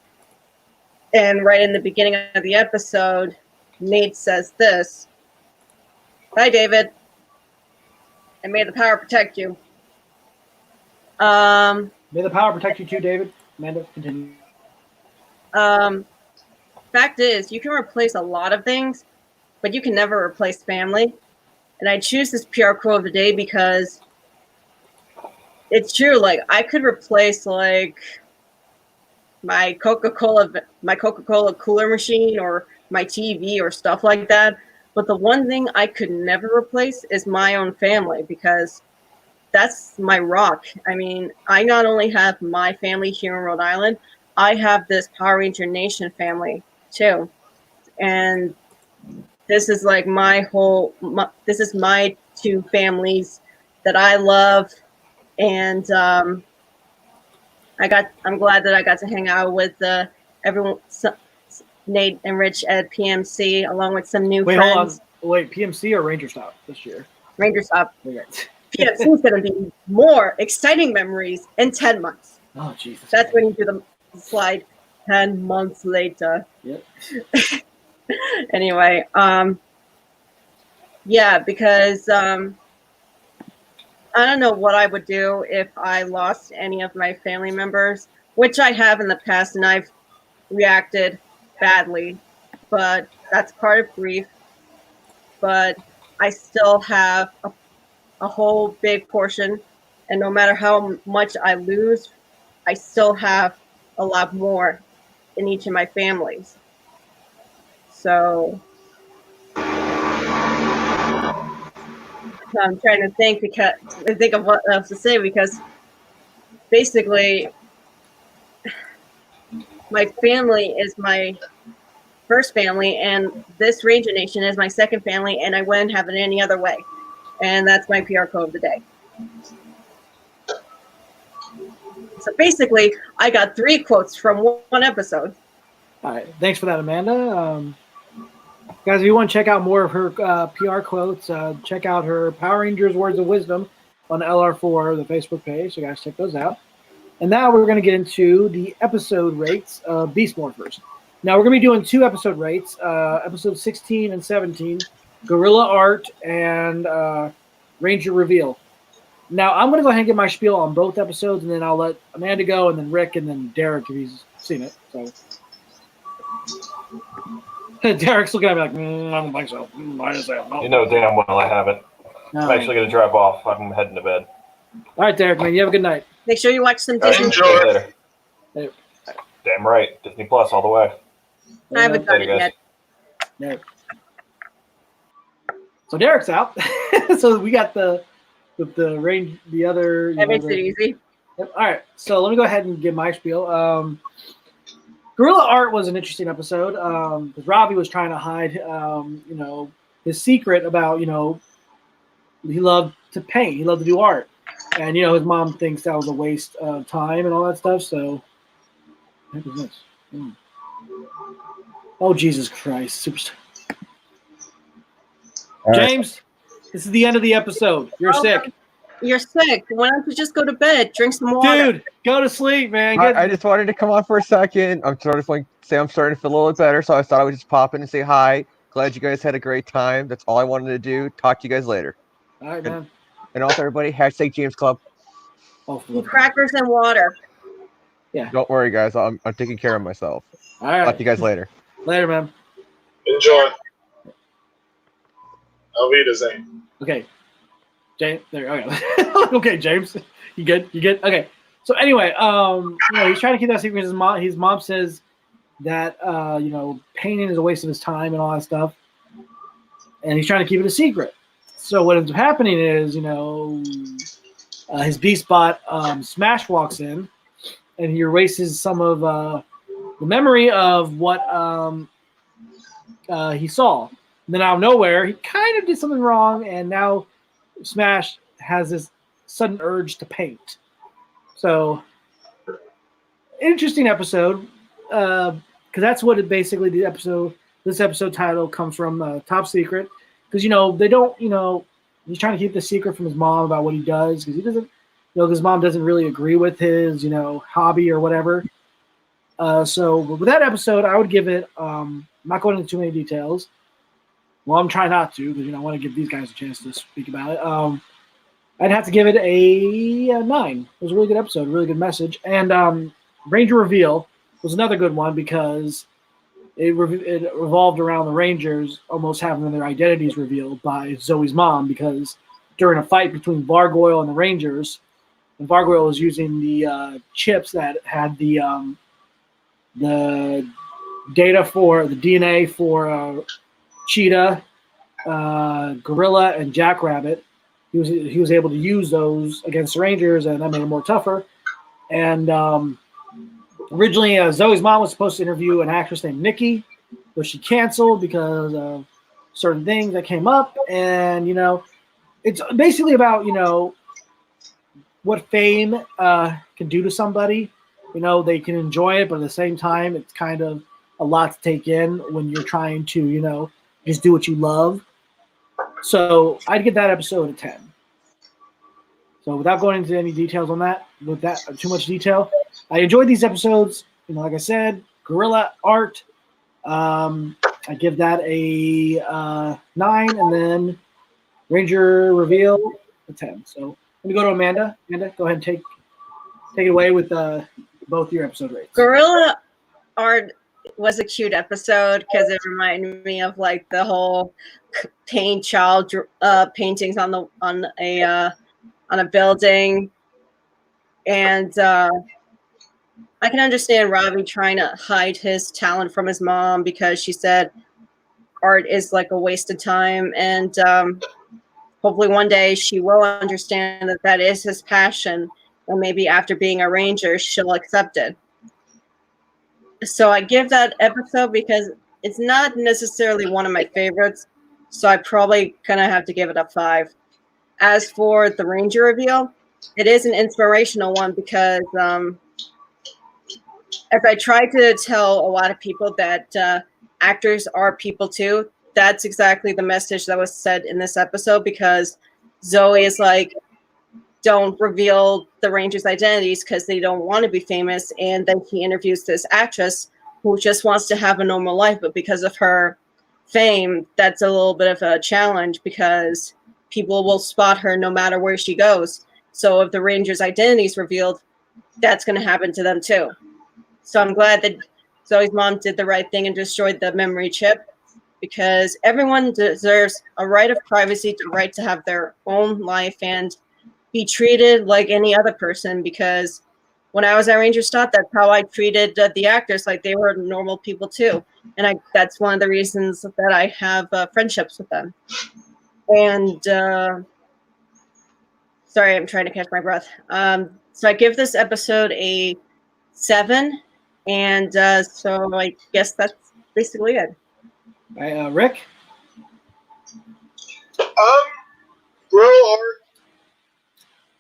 And right in the beginning of the episode, Nate says this: "Hi, David. And may the power protect you." May the power protect you too, David. Amanda, continue. Fact is, you can replace a lot of things, but you can never replace family. And I choose this PR quote of the day because it's true. Like, I could replace like my Coca-Cola cooler machine or my TV or stuff like that. But the one thing I could never replace is my own family, because that's my rock. I mean, I not only have my family here in Rhode Island, I have this Power Ranger Nation family too. And this is like this is my two families that I love. And I'm glad that I got to hang out with everyone, Nate and Rich at PMC, along with some new friends. Hold on. Wait, PMC or Ranger Stop this year? Ranger Stop. Okay. PMC is going to be more exciting memories in 10 months. Oh, Jesus. That's when you do the slide 10 months later. Yep. Anyway, yeah, because I don't know what I would do if I lost any of my family members, which I have in the past, and I've reacted badly, but that's part of grief. But I still have a whole big portion, and no matter how much I lose, I still have a lot more in each of my families. So I'm trying to think of what else to say, because basically my family is my first family, and this Ranger Nation is my second family, and I wouldn't have it any other way. And that's my PR quote of the day. So basically, I got 3 quotes from one episode. All right. Thanks for that, Amanda. Guys, if you want to check out more of her PR quotes, check out her Power Rangers Words of Wisdom on LR4, the Facebook page. So, guys, check those out. And now we're going to get into the episode rates of Beast Morphers. Now, we're going to be doing 2 episode rates, episode 16 and 17, Gorilla Art and Ranger Reveal. Now, I'm going to go ahead and get my spiel on both episodes, and then I'll let Amanda go, and then Rick, and then Derek if he's seen it. So. Derek's looking at me like, I don't think so. I just say no. You know damn well I haven't. No. I'm actually going to drive off. I'm heading to bed. All right, Derek, man. You have a good night. Make sure you watch some Disney. Enjoy. Later. Later. Damn right. Disney Plus all the way. I haven't done it Later, yet. Derek. So Derek's out. So we got the range, the other. That makes it easy. Yep. All right. So let me go ahead and give my spiel. Gorilla Art was an interesting episode because Robbie was trying to hide, his secret about, he loved to paint. He loved to do art. And, his mom thinks that was a waste of time and all that stuff. So, what is this? Oh, Jesus Christ. Superstar. James, this is the end of the episode. You're sick. You're sick. Why don't you just go to bed? Drink some water. Dude, go to sleep, man. I just wanted to come on for a second. I'm starting to feel a little bit better, so I thought I would just pop in and say hi. Glad you guys had a great time. That's all I wanted to do. Talk to you guys later. All right, man. And also, everybody, hashtag James Club. Crackers and water. Yeah. Don't worry, guys. I'm taking care of myself. All right. Talk to you guys later. Later, man. Enjoy. Auf Wiedersehen. Okay. James, there. Okay. Okay, James. You good? You good? Okay. So anyway, he's trying to keep that secret. His mom says that painting is a waste of his time and all that stuff, and he's trying to keep it a secret. So what ends up happening is, his Beast bot Smash walks in, and he erases some of the memory of what he saw. And then out of nowhere, he kind of did something wrong, and now Smash has this sudden urge to paint. So, interesting episode, because that's what it basically this episode title comes from, Top Secret. Because, they don't, he's trying to keep the secret from his mom about what he does, because he doesn't, his mom doesn't really agree with his, hobby or whatever. So with that episode, I would give it, I'm not going into too many details. Well, I'm trying not to, because I want to give these guys a chance to speak about it. I'd have to give it a 9. It was a really good episode, really good message. And Ranger Reveal was another good one because it revolved around the Rangers almost having their identities revealed by Zoe's mom, because during a fight between Vargoyle and the Rangers, and Vargoyle was using the chips that had the data for the DNA for Cheetah, Gorilla, and Jackrabbit. He was able to use those against the Rangers, and that made him more tougher. And originally, Zoe's mom was supposed to interview an actress named Nikki, but she canceled because of certain things that came up. And it's basically about what fame can do to somebody. They can enjoy it, but at the same time, it's kind of a lot to take in when you're trying to just do what you love. So I'd give that episode a 10. So without going into any details on that, with that too much detail, I enjoyed these episodes. Like I said, Gorilla Art, I give that a 9, and then Ranger Reveal a 10. So let me go to Amanda. Amanda, go ahead and take it away with both your episode rates. Gorilla Art was a cute episode because it reminded me of like the whole paint child paintings on a building, and I can understand Robbie trying to hide his talent from his mom because she said art is like a waste of time, and hopefully one day she will understand that is his passion, and maybe after being a ranger she'll accept it. So I give that episode because it's not necessarily one of my favorites, so I probably gonna have to give it a 5. as for the Ranger reveal, it is an inspirational one because as I try to tell a lot of people that actors are people too, that's exactly the message that was said in this episode, because Zoe is like, don't reveal the Rangers' identities because they don't want to be famous. And then he interviews this actress who just wants to have a normal life, but because of her fame, that's a little bit of a challenge because people will spot her no matter where she goes. So if the Rangers' identity is revealed, that's going to happen to them too. So I'm glad that Zoe's mom did the right thing and destroyed the memory chip, because everyone deserves a right of privacy, the right to have their own life and be treated like any other person. Because when I was at Ranger Stop, that's how I treated the actors, like they were normal people too. And that's one of the reasons that I have friendships with them. And sorry, I'm trying to catch my breath. So I give this episode a 7. And so I guess that's basically it. Rick? Bro art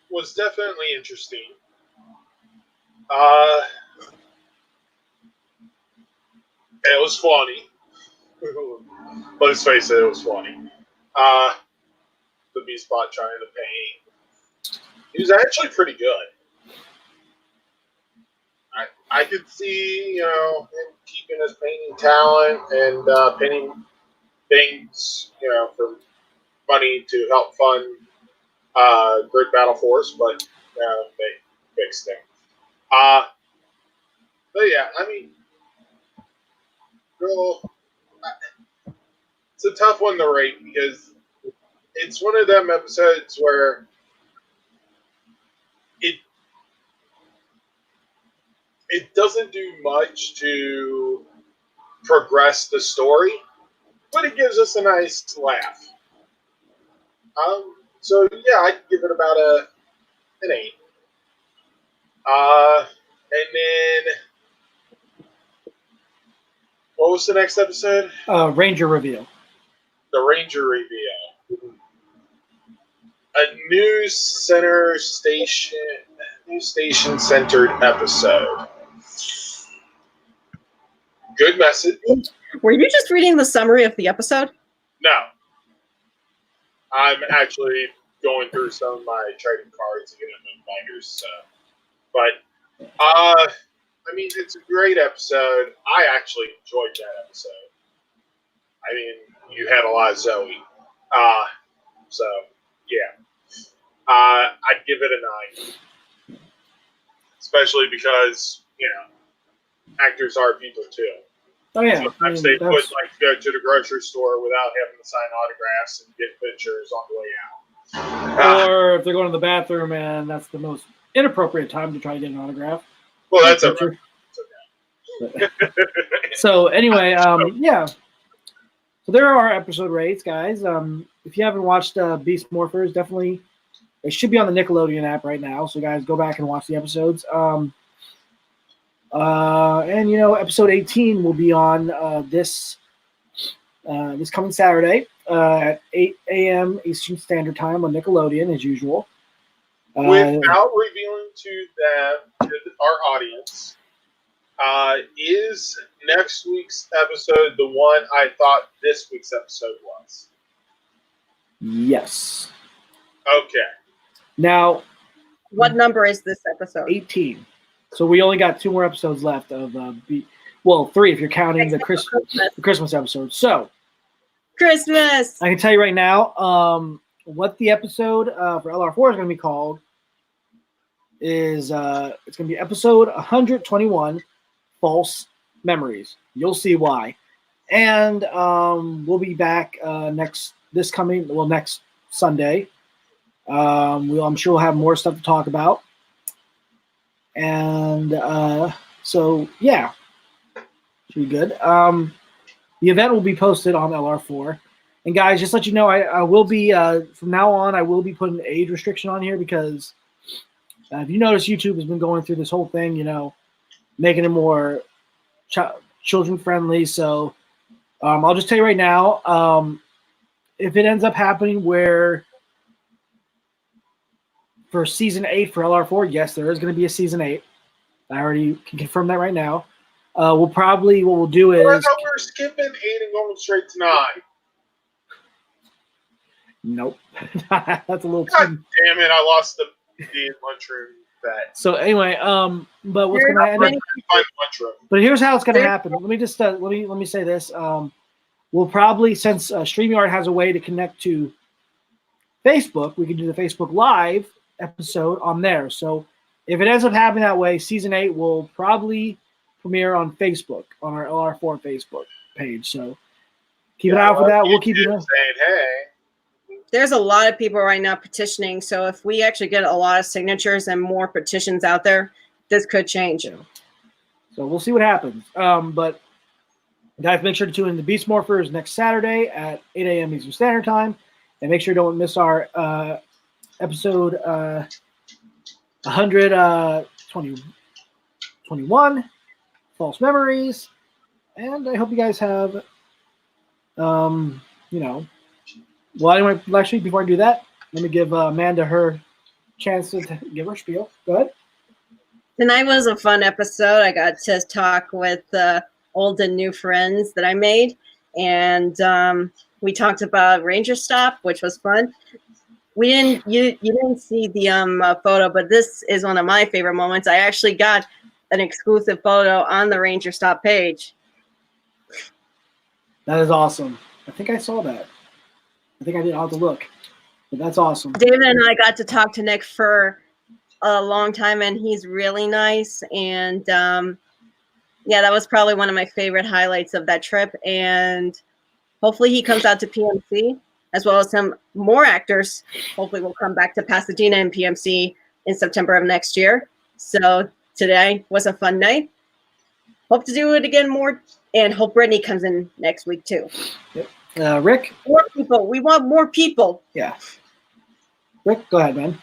was definitely interesting. It was funny. Let's face it, it was funny. The B-Spot trying to paint. He was actually pretty good. I could see, him keeping his painting talent and painting things, for money to help fund Grid Battle Force, but they fixed it. But yeah, I mean, girl, it's a tough one to rate because it's one of them episodes where it doesn't do much to progress the story, but it gives us a nice laugh. So yeah, I'd give it about an 8. And then what was the next episode? Ranger reveal. The Ranger reveal. A news station centered episode. Good message. Were you just reading the summary of the episode? No. I'm actually going through some of my trading cards and getting them binders. But, I mean, it's a great episode. I actually enjoyed that episode. I mean, you had a lot of Zoe. So, yeah. I'd give it a 9. Especially because, actors are people too. Oh, yeah. Sometimes they would like to go to the grocery store without having to sign autographs and get pictures on the way out. Or if they're going to the bathroom and that's the most inappropriate time to try to get an autograph. Well, that's okay. So anyway, yeah. So there are our episode rates, guys. If you haven't watched Beast Morphers, definitely it should be on the Nickelodeon app right now. So guys, go back and watch the episodes. And episode 18 will be on this coming Saturday at 8 a.m. Eastern Standard Time on Nickelodeon, as usual. Without revealing to our audience, is next week's episode the one I thought this week's episode was? Yes. Okay. Now, what number is this episode? 18. So we only got 2 more episodes left of 3 if you're counting the Christmas episode. So Christmas. I can tell you right now, what the episode for LR4 is going to be called is it's going to be episode 121, False Memories. You'll see why. And we'll be back next Sunday. I'm sure we'll have more stuff to talk about. And so, yeah, should be good. The event will be posted on LR4. And guys, just to let you know, I will be, from now on, I will be putting an age restriction on here because if you notice, YouTube has been going through this whole thing, making it more children-friendly. So I'll just tell you right now, if it ends up happening where for season 8 for LR4. Yes, there is going to be a season 8. I already can confirm that right now. We'll probably what we'll do is. I thought we were skipping 8 and going straight to 9. Nope, that's a little. God damn it! I lost the lunchroom bet. So anyway, but what's going to happen? But here's how it's going to happen. Let me just let me say this. We'll probably, since StreamYard has a way to connect to Facebook, we can do the Facebook Live episode on there. So if it ends up happening that way, season 8 will probably premiere on Facebook, on our LR4 Facebook page. So keep an eye out for that. We'll keep you saying, hey. There's a lot of people right now petitioning. So if we actually get a lot of signatures and more petitions out there, this could change. So we'll see what happens. But guys, make sure to tune in to Beast Morphers next Saturday at 8 a.m. Eastern Standard Time. And make sure you don't miss our episode 121, False Memories. And I hope you guys have, well, anyway, actually, before I do that, let me give Amanda her chance to give her spiel. Go ahead. Tonight was a fun episode. I got to talk with old and new friends that I made, and we talked about Ranger Stop, which was fun. You didn't see the photo, but this is one of my favorite moments. I actually got an exclusive photo on the Ranger Stop page. That is awesome. I think I saw that. I think I did. I'll have to look. But that's awesome. David and I got to talk to Nick for a long time, and he's really nice. And yeah, that was probably one of my favorite highlights of that trip. And hopefully he comes out to PMC, as well as some more actors. Hopefully we'll come back to Pasadena and PMC in September of next year. So today was a fun night. Hope to do it again more, and hope Brittany comes in next week too. Yep. Rick? More people. We want more people. Yeah. Rick, go ahead, man.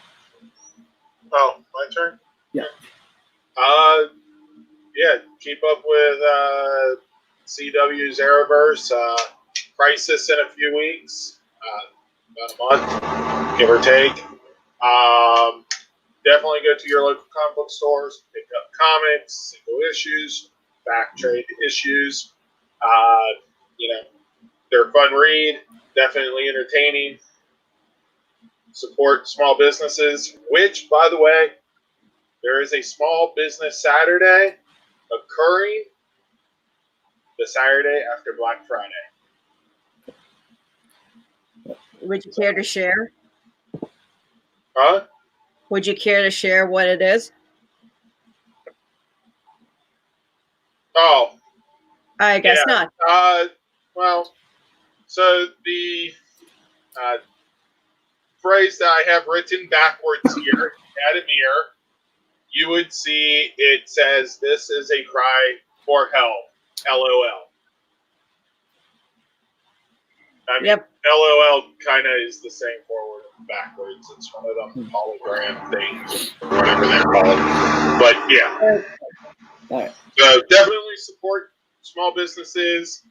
Oh, my turn? Yeah. Yeah, keep up with CW's Arrowverse. Crisis in a few weeks. About a month, give or take. Definitely go to your local comic book stores, pick up comics, single issues, back trade issues. They're a fun read, definitely entertaining. Support small businesses, which, by the way, there is a small business Saturday occurring the Saturday after Black Friday. Would you care to share? Huh? Would you care to share what it is? Oh. I guess not. Well, so the phrase that I have written backwards here, at a mirror, you would see it says, "This is a cry for help." LOL. I mean, yep. LOL kind of is the same forward and backwards. It's one of them hologram things, whatever they're called. But yeah. So definitely support small businesses.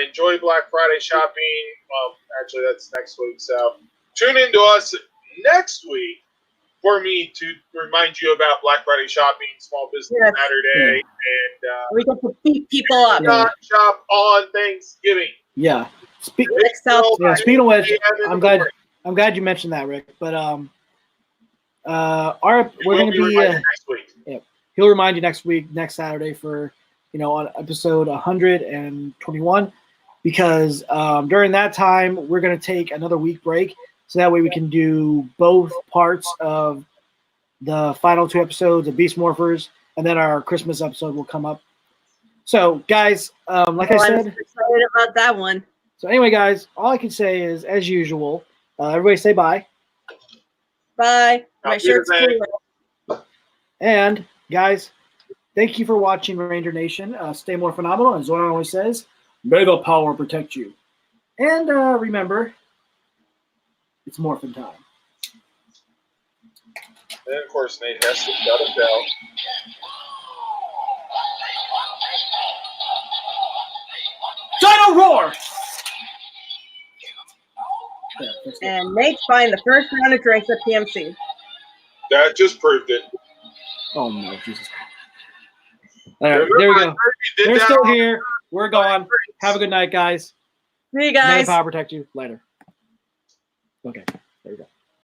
Enjoy Black Friday shopping. Well, actually, that's next week. So tune in to us next week for me to remind you about Black Friday shopping, Small Business Saturday, and we get to beat people up. Not shop on Thanksgiving. Yeah. Speaking of which, I'm glad you mentioned that, Rick. But we're going to be next week. Yeah, he'll remind you next week, next Saturday for on episode 121, because during that time we're going to take another week break, so that way we can do both parts of the final 2 episodes of Beast Morphers, and then our Christmas episode will come up. So, guys, like I said, I'm excited about that one. So anyway, guys, all I can say is, as usual, everybody say bye. Bye. My shirt's cool. And, guys, thank you for watching Ranger Nation. Stay more phenomenal. As Zoran always says, may the power protect you. And remember, it's morphin' time. And, of course, Nate has to shut it down. Dino Roar! And Nate's buying the first round of drinks at PMC. That just proved it. Oh no, Jesus Christ. All right, there we go. They're still here. We're gone. Have a good night, guys. See you May guys. the power protect you. Later. Okay, there we go.